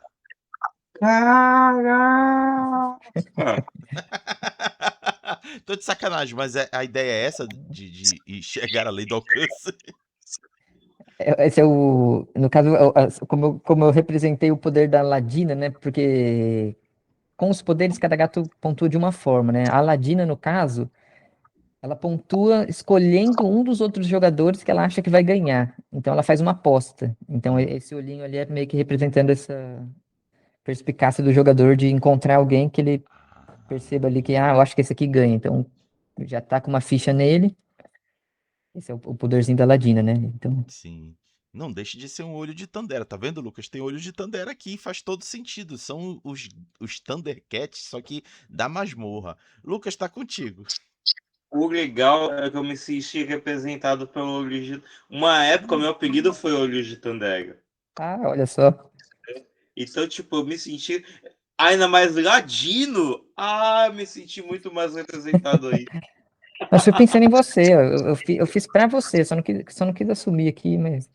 Caraca! Tô de sacanagem, mas a ideia é essa de chegar além do alcance. Esse é no caso, como eu representei o poder da Ladina, né? Porque com os poderes, cada gato pontua de uma forma, né? A Ladina, no caso, ela pontua escolhendo um dos outros jogadores que ela acha que vai ganhar. Então ela faz uma aposta. Então Hum. esse olhinho ali é meio que representando essa perspicácia do jogador de encontrar alguém que ele Ah, perceba ali que, eu acho que esse aqui ganha. Então já tá com uma ficha nele. Esse é o poderzinho da Ladina, né? Então, sim. Não deixe de ser um olho de Tandera, tá vendo, Lucas? Tem olho de Tandera aqui, faz todo sentido. São os Thundercats, só que da masmorra. Lucas, tá contigo. O legal é que eu me senti representado pelo Olho de... Uma época, meu apelido foi Olho de Tandega. olha só. Então, tipo, eu me senti ainda mais ladino. Me senti muito mais representado aí. Mas fui pensando em você, ó, eu fiz pra você, só não quis assumir aqui, mas.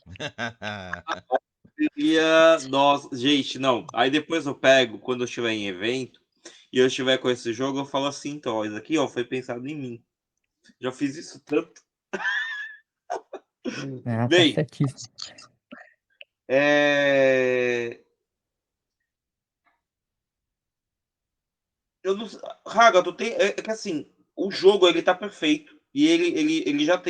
Nossa, gente, não. Aí depois eu pego, quando eu estiver em evento, e eu estiver com esse jogo, eu falo assim, então, ó, isso aqui, ó, foi pensado em mim. Já fiz isso tanto. Tá Bem, certíssimo. é... eu não... Raga, tu tem... É que assim, o jogo, ele tá perfeito. E ele já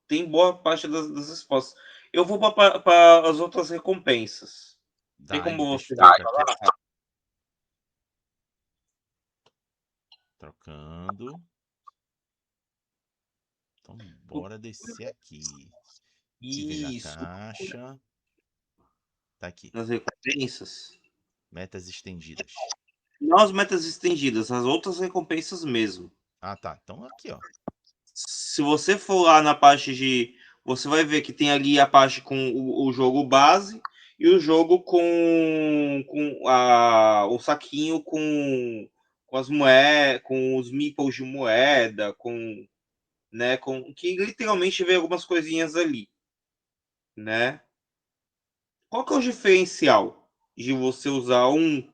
tem boa parte das respostas. Eu vou para as outras recompensas. Tem Dá-lhe, como deixa você eu ver? trocar aqui, ó. Trocando. Então, bora descer aqui. Que vem na Isso. caixa. Tá aqui. Nas recompensas. Metas estendidas. Não as metas estendidas, as outras recompensas mesmo. Ah, tá. Então aqui, ó. Se você for lá na parte de. Você vai ver que tem ali a parte com o jogo base e o jogo com o saquinho com as moedas, com os meeples de moeda, né, com que literalmente vem algumas coisinhas ali, né? Qual que é o diferencial de você usar um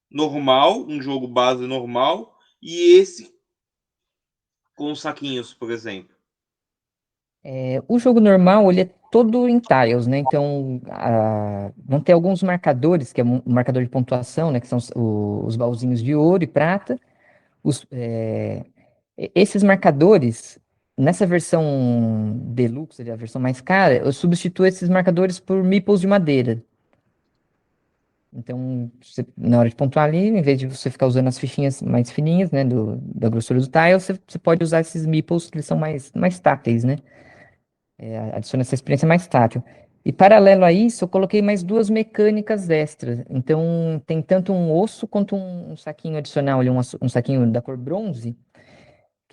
normal, um jogo base normal, e esse com os saquinhos, por exemplo? O jogo normal, ele é todo em tiles, né? Então, vão ter alguns marcadores, que é um marcador de pontuação, né? Que são os baúzinhos de ouro e prata. Esses marcadores, nessa versão deluxe, a versão mais cara, eu substituo esses marcadores por meeples de madeira. Então, na hora de pontuar ali, em vez de você ficar usando as fichinhas mais fininhas, né, da grossura do tile, você pode usar esses meeples que eles são mais táteis, né? Adiciona essa experiência mais tátil. E paralelo a isso, eu coloquei mais duas mecânicas extras. Então, tem tanto um osso quanto um saquinho adicional ali, um saquinho da cor bronze,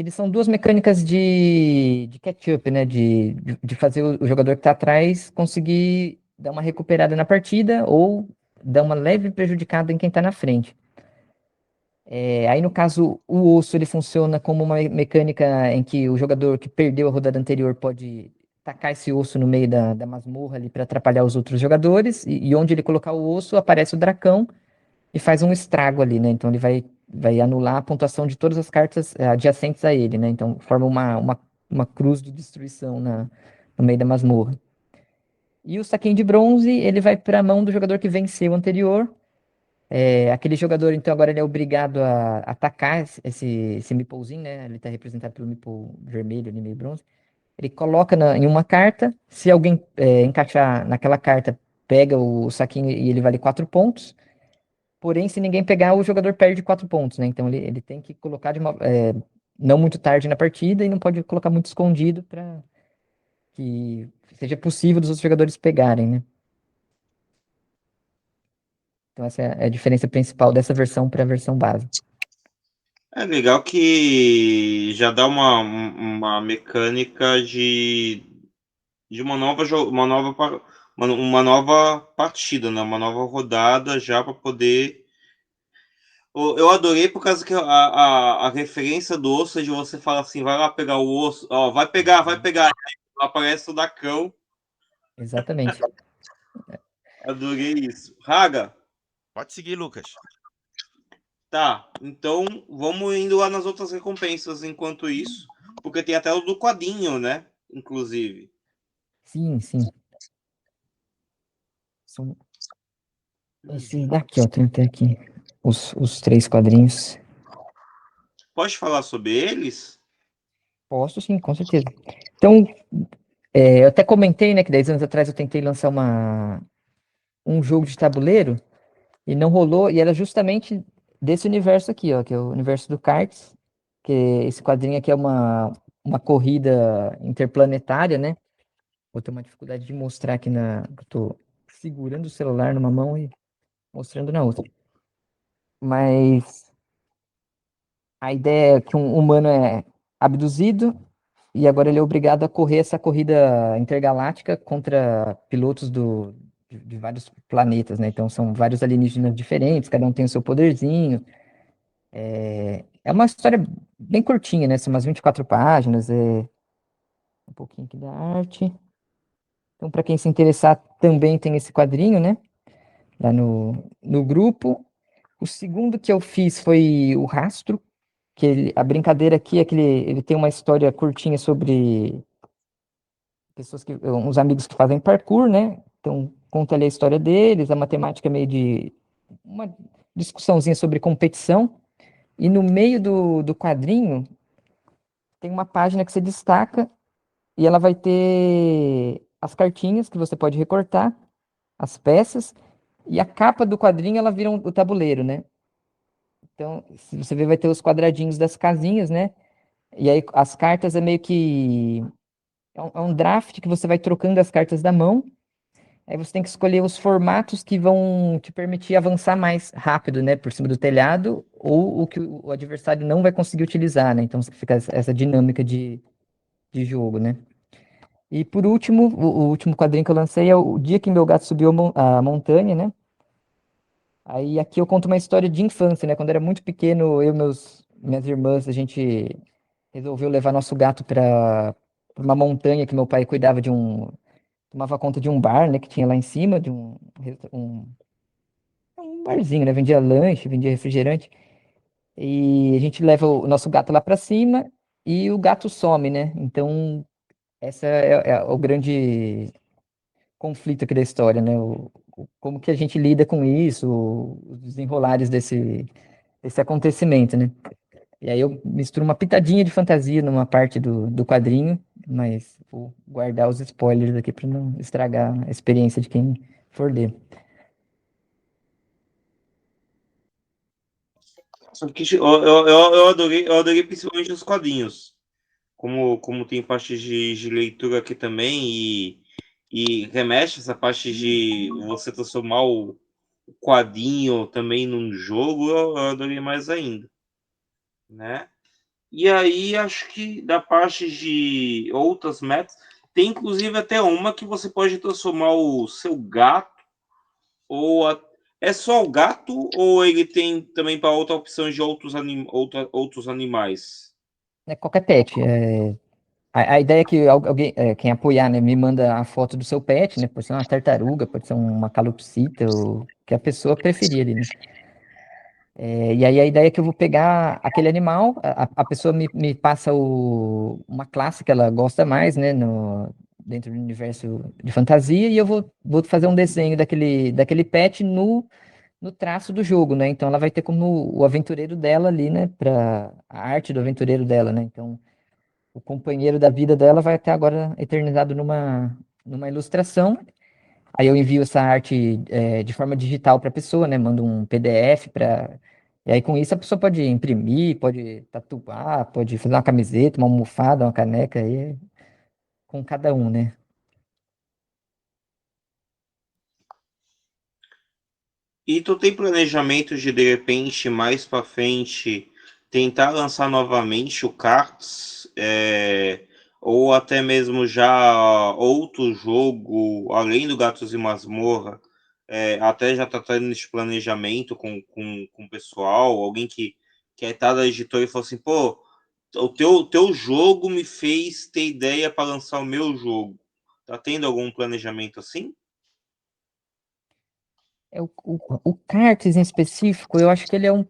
que eles são duas mecânicas de catch-up, né? De fazer o jogador que está atrás conseguir dar uma recuperada na partida ou dar uma leve prejudicada em quem está na frente. Aí, no caso, o osso ele funciona como uma mecânica em que o jogador que perdeu a rodada anterior pode tacar esse osso no meio da masmorra ali para atrapalhar os outros jogadores, e onde ele colocar o osso, aparece o dracão e faz um estrago ali, né? Então ele vai anular a pontuação de todas as cartas adjacentes a ele, né? Então forma uma cruz de destruição no meio da masmorra. E o saquinho de bronze, ele vai para a mão do jogador que venceu o anterior. Aquele jogador, então, agora ele é obrigado a atacar esse meeplezinho, né? Ele está representado pelo meeple vermelho ali, meio bronze. Ele coloca em uma carta, se alguém encaixar naquela carta, pega o saquinho e ele vale 4 pontos. Porém, se ninguém pegar, o jogador perde 4 pontos, né? Então ele tem que colocar não muito tarde na partida e não pode colocar muito escondido para que seja possível dos outros jogadores pegarem, né? Então essa é a diferença principal dessa versão para a versão base. É legal que já dá uma mecânica de uma nova partida, né? Uma nova rodada já para poder. Eu adorei por causa que a referência do osso é de você falar assim, vai lá pegar o osso, ó, vai pegar, vai pegar. Aí aparece o Dacão. Exatamente. Adorei isso. Raga, Pode seguir, Lucas. tá. Então vamos indo lá nas outras recompensas enquanto isso. Porque tem até o do quadrinho, né? Inclusive. Sim, sim. São esses daqui, ó. Tem até aqui os 3 quadrinhos. Pode falar sobre eles? Posso, sim, com certeza. Então, eu até comentei, né, que 10 anos atrás eu tentei lançar um jogo de tabuleiro e não rolou, e era justamente desse universo aqui, ó, que é o universo do Cards, que esse quadrinho aqui é uma corrida interplanetária, né? Vou ter uma dificuldade de mostrar aqui eu tô segurando o celular numa mão e mostrando na outra. Mas a ideia é que um humano é abduzido e agora ele é obrigado a correr essa corrida intergaláctica contra pilotos de vários planetas, né? Então são vários alienígenas diferentes, cada um tem o seu poderzinho. É uma história bem curtinha, né? São umas 24 páginas, um pouquinho aqui da arte. Então, para quem se interessar, também tem esse quadrinho, né? Lá no grupo. O segundo que eu fiz foi o Rastro, que a brincadeira aqui é que ele tem uma história curtinha sobre uns amigos que fazem parkour, né? Então, conta ali a história deles, a matemática é meio de uma discussãozinha sobre competição. E no meio do quadrinho tem uma página que você destaca e ela vai ter as cartinhas que você pode recortar, as peças, e a capa do quadrinho ela vira o tabuleiro, né? Então, se você ver, vai ter os quadradinhos das casinhas, né? E aí as cartas é meio que. É um draft que você vai trocando as cartas da mão. Aí você tem que escolher os formatos que vão te permitir avançar mais rápido, né? Por cima do telhado, ou o que o adversário não vai conseguir utilizar, né? Então fica essa dinâmica de jogo, né? E por último, o último quadrinho que eu lancei é o dia que meu gato subiu a montanha, né? Aí aqui eu conto uma história de infância, né? Quando eu era muito pequeno, eu e minhas irmãs, a gente resolveu levar nosso gato para uma montanha que meu pai cuidava tomava conta de um bar, né, que tinha lá em cima, de um barzinho, né? Vendia lanche, vendia refrigerante. E a gente leva o nosso gato lá para cima e o gato some, né? Então, essa é o grande conflito aqui da história, né? Como que a gente lida com isso, os desenrolares desse acontecimento, né? E aí eu misturo uma pitadinha de fantasia numa parte do quadrinho, mas vou guardar os spoilers aqui para não estragar a experiência de quem for ler. Só que eu adorei principalmente os quadrinhos. Como tem parte de leitura aqui também e remete essa parte de você transformar o quadrinho também num jogo, eu adorei mais ainda, né? E aí, acho que da parte de outras metas, tem inclusive até uma que você pode transformar o seu gato, ou é só o gato, ou ele tem também para outra opção de outros animais? É qualquer pet. A ideia é que alguém, quem apoiar, né, me manda a foto do seu pet, né? Pode ser uma tartaruga, pode ser uma calopsita, o que a pessoa preferir ali, né? E aí a ideia é que eu vou pegar aquele animal, a pessoa me passa uma classe que ela gosta mais, né, dentro do universo de fantasia, e eu vou fazer um desenho daquele pet no traço do jogo, né? Então ela vai ter como o aventureiro dela ali, né, para a arte do aventureiro dela, né? Então o companheiro da vida dela vai até agora eternizado numa ilustração. Aí eu envio essa arte de forma digital para a pessoa, né? Mando um PDF para. E aí com isso a pessoa pode imprimir, pode tatuar, pode fazer uma camiseta, uma almofada, uma caneca, aí com cada um, né? E tu tem planejamento de repente, mais para frente, tentar lançar novamente o Cards, ou até mesmo já outro jogo, além do Gatos e Masmorra, até já tá tendo esse planejamento com o pessoal, alguém que é tá da editora e falou assim, pô, o teu jogo me fez ter ideia para lançar o meu jogo. Tá tendo algum planejamento assim? O Cartes em específico, eu acho que ele é um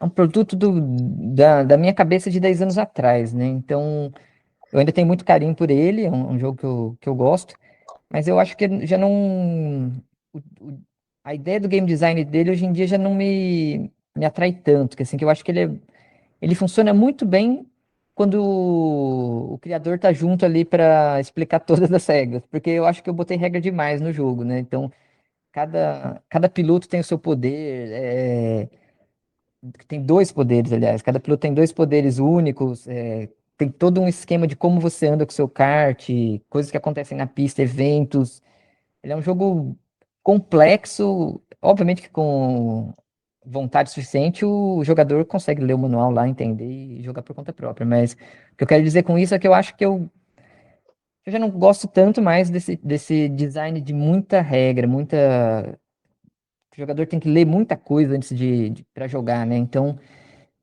produto da minha cabeça de 10 anos atrás, né? Então, eu ainda tenho muito carinho por ele, é um jogo que eu gosto. Mas eu acho que já não. A ideia do game design dele hoje em dia já não me atrai tanto. Que, assim, que eu acho que ele funciona muito bem quando o criador tá junto ali para explicar todas as regras. Porque eu acho que eu botei regra demais no jogo, né? Então, cada piloto tem o seu poder. Tem dois poderes, aliás. Cada piloto tem dois poderes únicos. Tem todo um esquema de como você anda com o seu kart, coisas que acontecem na pista, eventos. Ele é um jogo complexo, obviamente que com vontade suficiente o jogador consegue ler o manual lá, entender e jogar por conta própria. Mas o que eu quero dizer com isso é que eu acho que eu já não gosto tanto mais desse design de muita regra, muita. O jogador tem que ler muita coisa antes de para jogar, né? Então,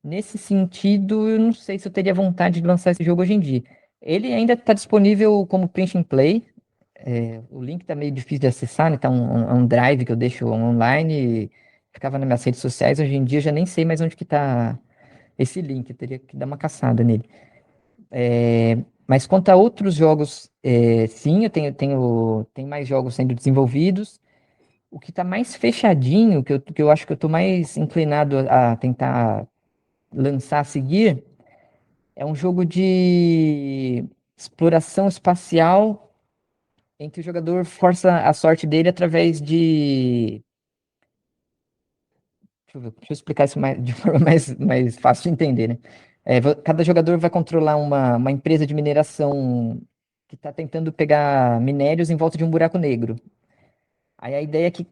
nesse sentido, eu não sei se eu teria vontade de lançar esse jogo hoje em dia. Ele ainda está disponível como print and play. O link tá meio difícil de acessar, né? Tá um drive que eu deixo online, ficava nas minhas redes sociais. Hoje em dia eu já nem sei mais onde que tá esse link, eu teria que dar uma caçada nele. Mas quanto a outros jogos, sim, tem mais jogos sendo desenvolvidos. O que tá mais fechadinho, que eu acho que eu tô mais inclinado a tentar lançar a seguir, é um jogo de exploração espacial em que o jogador força a sorte dele através de. Deixa eu explicar isso de forma mais fácil de entender, né? Cada jogador vai controlar uma empresa de mineração que está tentando pegar minérios em volta de um buraco negro. Aí a ideia é que,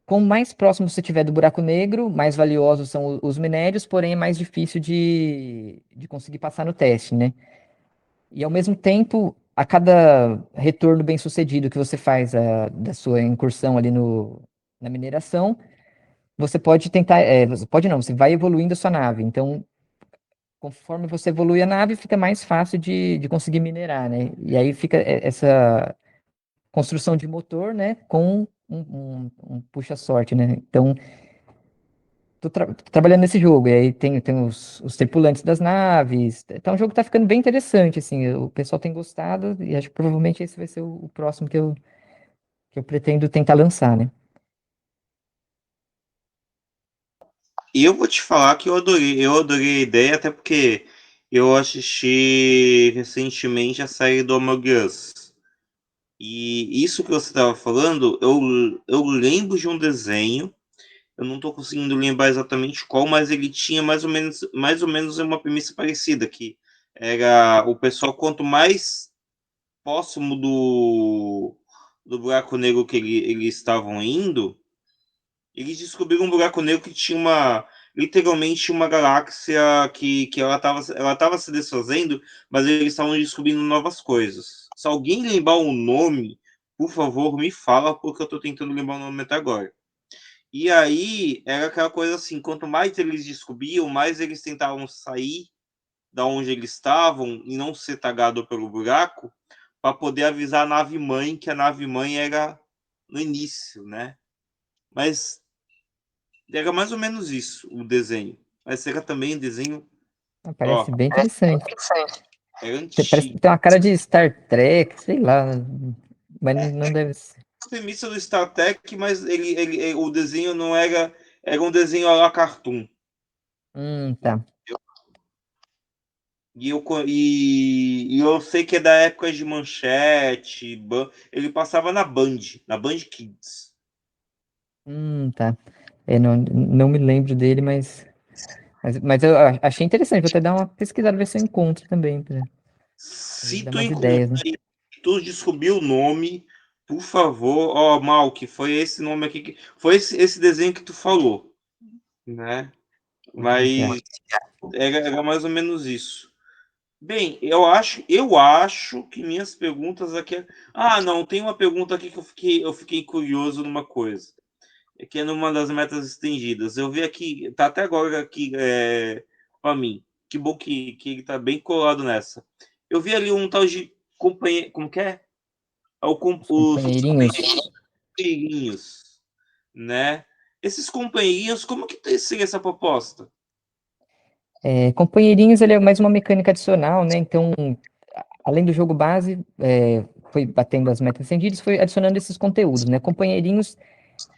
quanto mais próximo você estiver do buraco negro, mais valiosos são os minérios, porém é mais difícil de conseguir passar no teste, né? E ao mesmo tempo, a cada retorno bem-sucedido que você faz da sua incursão ali na mineração, você pode tentar, você pode não, você vai evoluindo a sua nave. Então, conforme você evolui a nave, fica mais fácil de conseguir minerar, né? E aí fica essa construção de motor, né, com um puxa-sorte, né? Então, tô trabalhando nesse jogo, e aí tem os tripulantes das naves. Então, o jogo tá ficando bem interessante, assim, o pessoal tem gostado, e acho que provavelmente esse vai ser o próximo que eu pretendo tentar lançar, né? E eu vou te falar que eu adorei a ideia, até porque eu assisti recentemente a série do Among Us. E isso que você estava falando, eu lembro de um desenho, eu não estou conseguindo lembrar exatamente qual, mas ele tinha mais ou menos uma premissa parecida, que era o pessoal, quanto mais próximo do buraco negro que eles estavam indo, eles descobriram um buraco negro que tinha literalmente uma galáxia que ela tava se desfazendo, mas eles estavam descobrindo novas coisas. Se alguém lembrar o nome, por favor, me fala, porque eu tô tentando lembrar o nome até agora. E aí era aquela coisa assim, quanto mais eles descobriam, mais eles tentavam sair da onde eles estavam e não ser tagado pelo buraco, para poder avisar a nave mãe que a nave mãe era no início, né? Mas era mais ou menos isso o desenho. Mas era também um desenho, ó, Parece bem interessante. era Parece que antigo. tem uma cara de Star Trek, sei lá, mas não deve ser. A premissa do Star Trek, mas o desenho não era, era um desenho à la cartoon. Tá. E eu sei que é da época de Manchete, ele passava na Band Kids. Tá. Não me lembro dele, mas eu achei interessante. Vou até dar uma pesquisada, ver se eu encontro também, pra Se dar tu umas encontrar ideias, né? e tu descobrir o nome, por favor, ó, Malk, foi esse nome aqui, foi esse desenho que tu falou, né? Vou providenciar. Mas era mais ou menos isso. Bem, eu acho que minhas perguntas aqui. Ah, não, tem uma pergunta aqui que eu fiquei curioso numa coisa. É que é numa das metas estendidas. Eu vi aqui, tá até agora aqui para mim. Que bom que ele tá bem colado nessa. Eu vi ali um tal de companheiro. Como que é? Os Os companheirinhos. companheirinhos, né? Esses companheirinhos, como que seria essa proposta? Companheirinhos, ele é mais uma mecânica adicional, né? Então, além do jogo base, foi batendo as metas estendidas, foi adicionando esses conteúdos, né? Companheirinhos,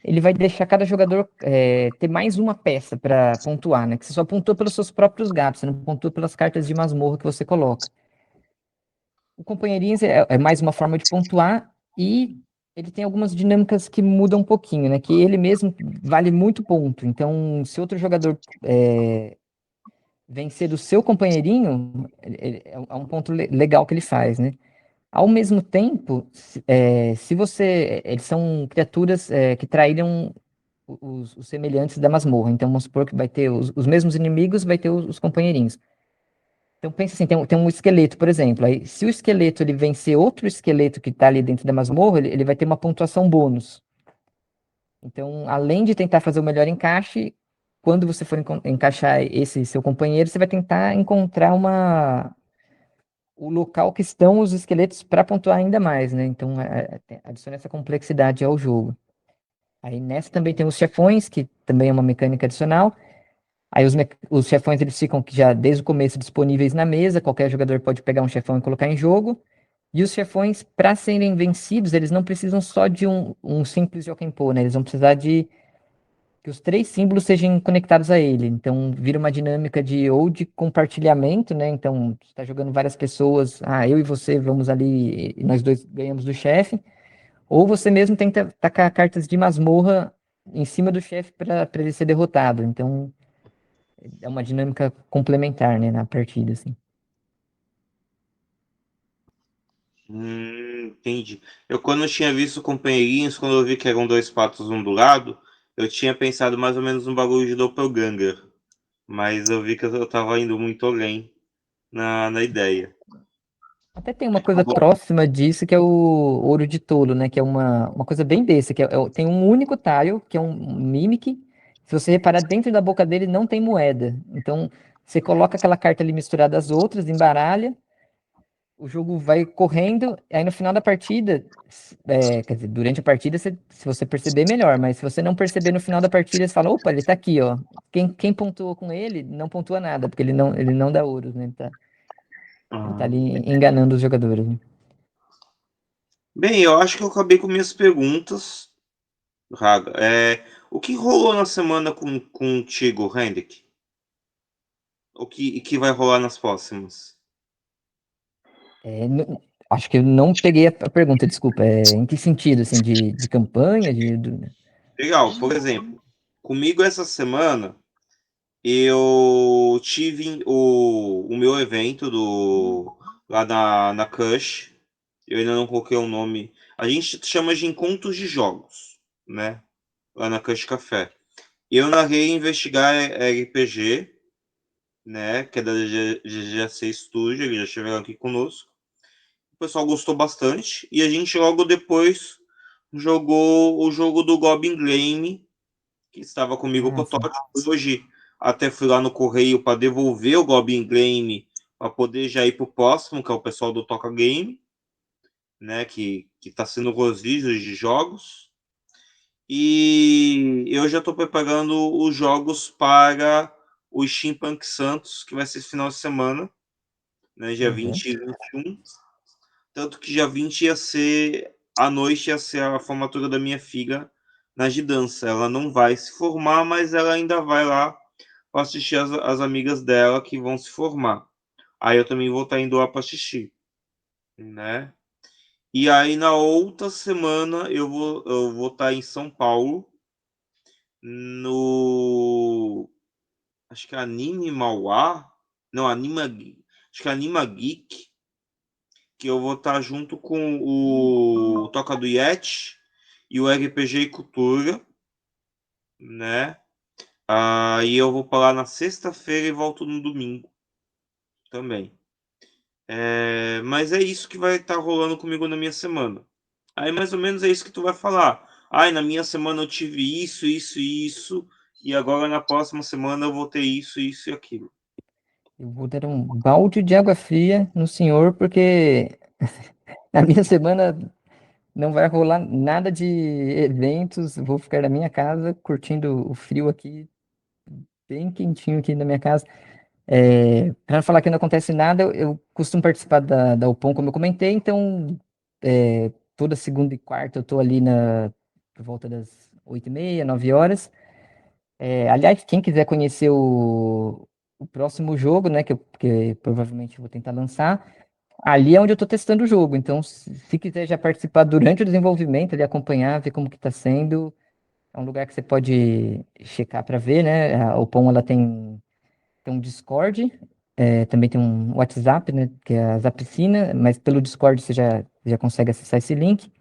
ele vai deixar cada jogador ter mais uma peça para pontuar, né? Que você só pontua pelos seus próprios gatos, você não pontua pelas cartas de masmorra que você coloca. O companheirinhos é mais uma forma de pontuar e ele tem algumas dinâmicas que mudam um pouquinho, né? Que ele mesmo vale muito ponto. Então, se outro jogador vencer do seu companheirinho, é um ponto legal que ele faz, né? Ao mesmo tempo, se você. Eles são criaturas que traíram os semelhantes da masmorra. Então, vamos supor que vai ter os mesmos inimigos, vai ter os companheirinhos. Então, pensa assim: tem um esqueleto, por exemplo. Aí, se o esqueleto ele vencer outro esqueleto que está ali dentro da masmorra, ele vai ter uma pontuação bônus. Então, além de tentar fazer o melhor encaixe, quando você for encaixar esse seu companheiro, você vai tentar encontrar o local que estão os esqueletos para pontuar ainda mais, né? Então, adiciona essa complexidade ao jogo. Aí nessa também tem os chefões, que também é uma mecânica adicional. Aí os chefões eles ficam já desde o começo disponíveis na mesa, qualquer jogador pode pegar um chefão e colocar em jogo. E os chefões, para serem vencidos, eles não precisam só de um simples Jokenpô, né? Eles vão precisar de que os três símbolos sejam conectados a ele. Então, vira uma dinâmica ou de compartilhamento, né? Então, você está jogando várias pessoas, eu e você vamos ali, e nós dois ganhamos do chefe. Ou você mesmo tenta tacar cartas de masmorra em cima do chefe para ele ser derrotado. Então, é uma dinâmica complementar, né, na partida, assim. Entendi. Quando eu tinha visto companheirinhos, quando eu vi que eram dois patos um do lado, eu tinha pensado mais ou menos no bagulho de Doppelganger. Mas eu vi que eu tava indo muito além na ideia. Até tem uma coisa próxima disso, que é o Ouro de Tolo, né? Que é uma coisa bem besta, que tem um único tile, que é um Mimic. Se você reparar, dentro da boca dele não tem moeda. Então, você coloca aquela carta ali misturada às outras, embaralha, o jogo vai correndo, aí no final da partida, quer dizer, durante a partida, se você perceber, melhor, mas se você não perceber no final da partida, você fala, opa, ele tá aqui, ó. Quem pontuou com ele, não pontua nada, porque ele não dá ouros, né? Ele tá ali enganando os jogadores, né? Bem, eu acho que eu acabei com minhas perguntas, Raga. O que rolou na semana contigo, Hendrik? O que vai rolar nas próximas? Acho que eu não peguei a pergunta, desculpa. Em que sentido, assim, de campanha, Legal, por exemplo, comigo essa semana eu tive o meu evento lá na Cush. Eu ainda não coloquei o nome. A gente chama de encontros de jogos, né? Lá na Cush Café. Eu narrei Investigar RPG, né? Que é da GGC Studio, eles já estiveram aqui conosco. O pessoal gostou bastante. E a gente logo depois jogou o jogo do Goblin Game, que estava comigo o Ah, sim. protótipo. Hoje até fui lá no correio para devolver o Goblin Game para poder já ir para o próximo, que é o pessoal do Toca Game, né? Que está sendo rodízio de jogos. E eu já estou preparando os jogos para o Steampunk Santos, que vai ser esse final de semana, né? Dia Uhum. 20 e 21. Tanto que dia 20 ia ser à noite, ia ser a formatura da minha filha na de dança. Ela não vai se formar, mas ela ainda vai lá para assistir as amigas dela que vão se formar. Aí eu também vou estar indo lá para assistir, né? E aí na outra semana eu vou estar em São Paulo no acho que é Anime Mauá, não, acho que é Anima Geek, que eu vou estar junto com o Toca do Yeti e o RPG e Cultura, né? Aí eu vou para lá na sexta-feira e volto no domingo também. Mas é isso que vai estar rolando comigo na minha semana. Aí mais ou menos é isso que tu vai falar. Ai, na minha semana eu tive isso, isso e isso, e agora na próxima semana eu vou ter isso, isso e aquilo. Eu vou dar um balde de água fria no senhor, porque na minha semana não vai rolar nada de eventos. Vou ficar na minha casa curtindo o frio aqui, bem quentinho aqui na minha casa. Para não falar que não acontece nada, eu costumo participar da UPOM, como eu comentei, então toda segunda e quarta eu tô ali por volta das 8h30, 9 horas. Aliás, quem quiser conhecer o próximo jogo, né, que provavelmente eu vou tentar lançar, ali é onde eu tô testando o jogo. Então, se quiser já participar durante o desenvolvimento, ali acompanhar, ver como que tá sendo, é um lugar que você pode checar para ver, né? A UPOM, ela tem um Discord, também tem um WhatsApp, né, que é a Zapicina, mas pelo Discord você já consegue acessar esse link.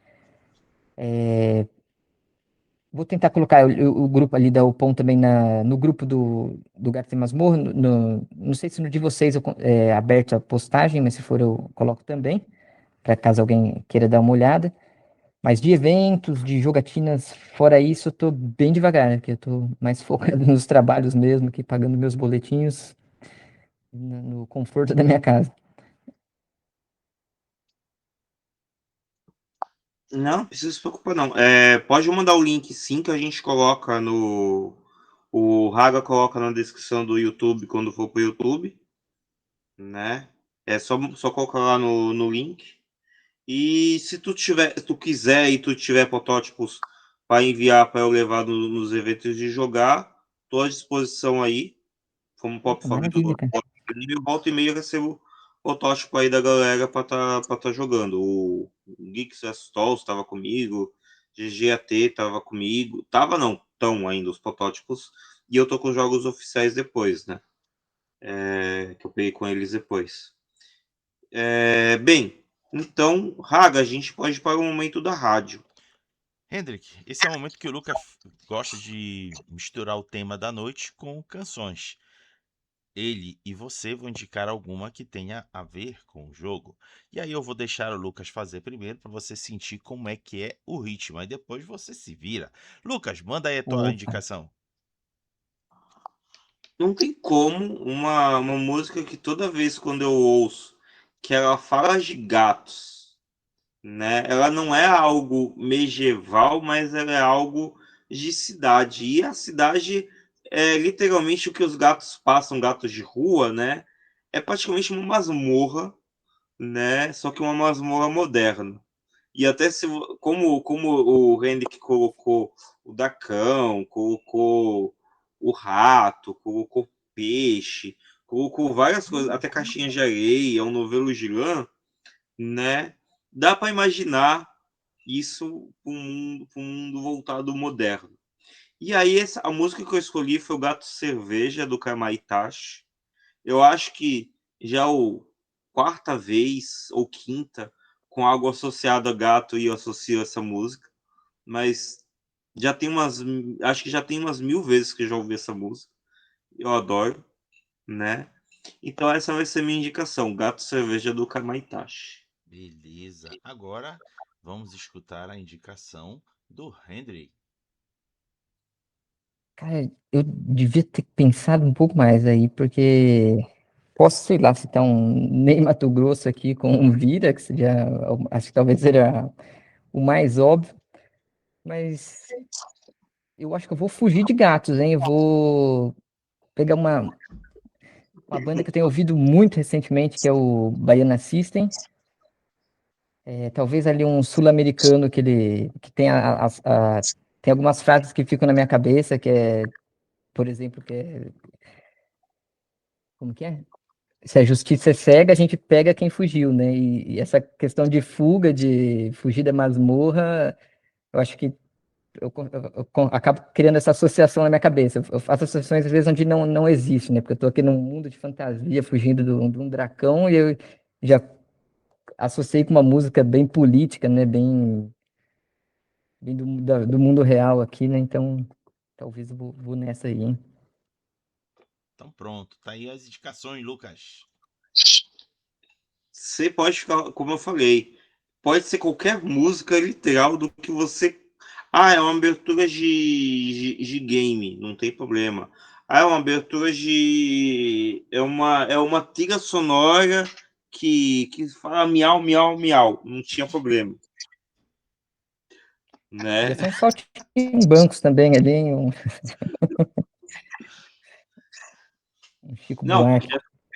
Vou tentar colocar o grupo ali da UPOM também no grupo do Gato e Masmorra. Não sei se no de vocês é aberto a postagem, mas se for eu coloco também, para caso alguém queira dar uma olhada. Mas de eventos, de jogatinas, fora isso, eu tô bem devagar, né? Porque eu tô mais focado nos trabalhos mesmo, que pagando meus boletinhos no conforto da minha casa. Não, precisa se preocupar não. Pode mandar o link sim que a gente coloca no. O Raga coloca na descrição do YouTube quando for pro YouTube, né? É só colocar lá no link. E se tu quiser e tu tiver protótipos para enviar para eu levar nos eventos de jogar, estou à disposição aí, como pop Opa, favorito maravilha, do cara. volta e meia eu recebo protótipo aí da galera para tá jogando. O Geeks vs Tolls estava comigo, GGAT estava comigo, tava não, tão ainda os protótipos, e eu tô com os jogos oficiais depois, né? Que eu peguei com eles depois. Bem, então, Raga, a gente pode ir para o momento da rádio. Hendrik, esse é o momento que o Lucas gosta de misturar o tema da noite com canções. Ele e você vão indicar alguma que tenha a ver com o jogo. E aí eu vou deixar o Lucas fazer primeiro para você sentir como é que é o ritmo. Aí depois você se vira. Lucas, manda aí a tua Opa. indicação. Não tem como uma música que toda vez quando eu ouço que ela fala de gatos, né? Ela não é algo medieval, mas ela é algo de cidade. E a cidade é literalmente o que os gatos passam, gatos de rua, né? É praticamente uma masmorra, né? Só que uma masmorra moderna. E até se como o Hendrik colocou o Dacão, colocou o rato, colocou peixe, colocou várias coisas, até caixinha de areia, um novelo gigante, né? Dá para imaginar isso para um mundo voltado moderno. E aí a música que eu escolhi foi o Gato Cerveja do Kamaitachi. Eu acho que já o quarta vez ou quinta com algo associado a gato e eu associo essa música, mas Acho que já tem umas 1000 vezes que eu já ouvi essa música. Eu adoro, né? Então essa vai ser minha indicação, Gato Cerveja do Kamaitachi. Beleza. Agora vamos escutar a indicação do Hendrik. Cara, eu devia ter pensado um pouco mais aí, porque posso, sei lá, citar um Ney Matogrosso aqui com um Vira, que seria, acho que talvez seja o mais óbvio, mas eu acho que eu vou fugir de gatos, hein? Eu vou pegar uma banda que eu tenho ouvido muito recentemente, que é o Baiana System. Talvez ali um sul-americano que tem, tem algumas frases que ficam na minha cabeça, que é, por exemplo, como que é? Se a justiça é cega, a gente pega quem fugiu, né? E essa questão de fuga, de fugir da masmorra, eu acho que acabo criando essa associação na minha cabeça. Eu faço associações às vezes onde não existe, né? Porque eu tô aqui num mundo de fantasia, fugindo de um dragão, e eu já associei com uma música bem política, né? Bem do mundo real aqui, né? Então, talvez eu vou nessa aí, hein? Então pronto, tá aí as indicações, Lucas. Você pode ficar, como eu falei, pode ser qualquer música literal do que você. Ah, é uma abertura de game, não tem problema. Ah, é uma abertura de. É uma trilha sonora que fala miau, miau, miau. Não tinha problema, Podia né? ser um saltimbancos também ali, hein? Um Chico Não, Buarque.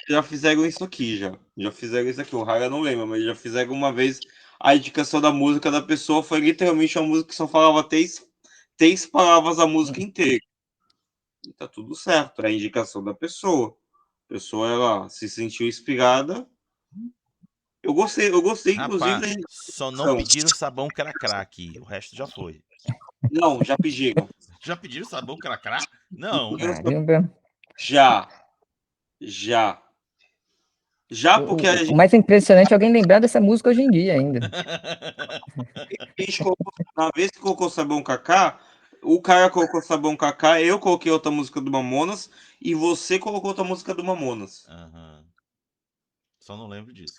já fizeram isso aqui, já. Já fizeram isso aqui. O Raga não lembra, mas já fizeram uma vez. A indicação da música da pessoa foi literalmente uma música que só falava três palavras a música inteira. E tá tudo certo, é a indicação da pessoa. A pessoa, ela se sentiu inspirada. Eu gostei inclusive Rapaz, da só não indicação. pediram sabão cracrá aqui, o resto já foi. Não, já pediram. Já pediram sabão cracrá? Não. Caramba. Já, já. Já porque a O mais impressionante é alguém lembrar dessa música hoje em dia ainda. gente colocou, na vez que colocou sabão cacá, o cara colocou sabão cacá, eu coloquei outra música do Mamonas e você colocou outra música do Mamonas. Aham. Só não lembro disso.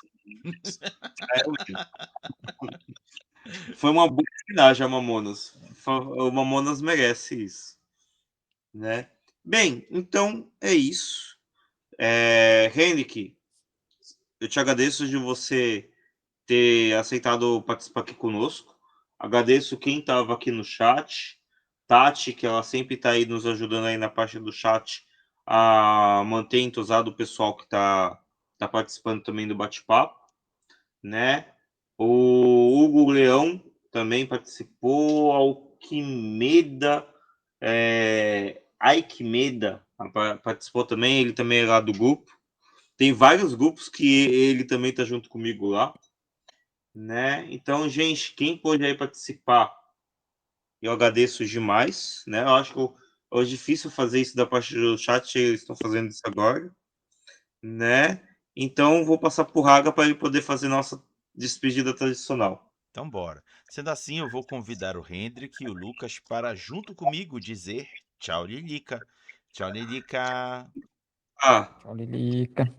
Aí eu lembro. Foi uma boa homenagem a Mamonas. O Mamonas merece isso, né? Bem, então é isso. Henrique, eu te agradeço de você ter aceitado participar aqui conosco. Agradeço quem estava aqui no chat. Tati, que ela sempre está aí nos ajudando aí na parte do chat a manter entusado o pessoal que tá participando também do bate-papo, né? O Hugo Leão também participou, Alquimeda, Aikmeda participou também, ele também é lá do grupo. Tem vários grupos que ele também tá junto comigo lá, né? Então, gente, quem pôde aí participar, eu agradeço demais, né? Eu acho que é difícil fazer isso da parte do chat, eles estão fazendo isso agora, né? Então, vou passar pro Raga para ele poder fazer nossa despedida tradicional. Então bora. Sendo assim, eu vou convidar o Hendrik e o Lucas para, junto comigo, dizer tchau, Lilica. Tchau, Lilica. Ah, Tchau, Lilica.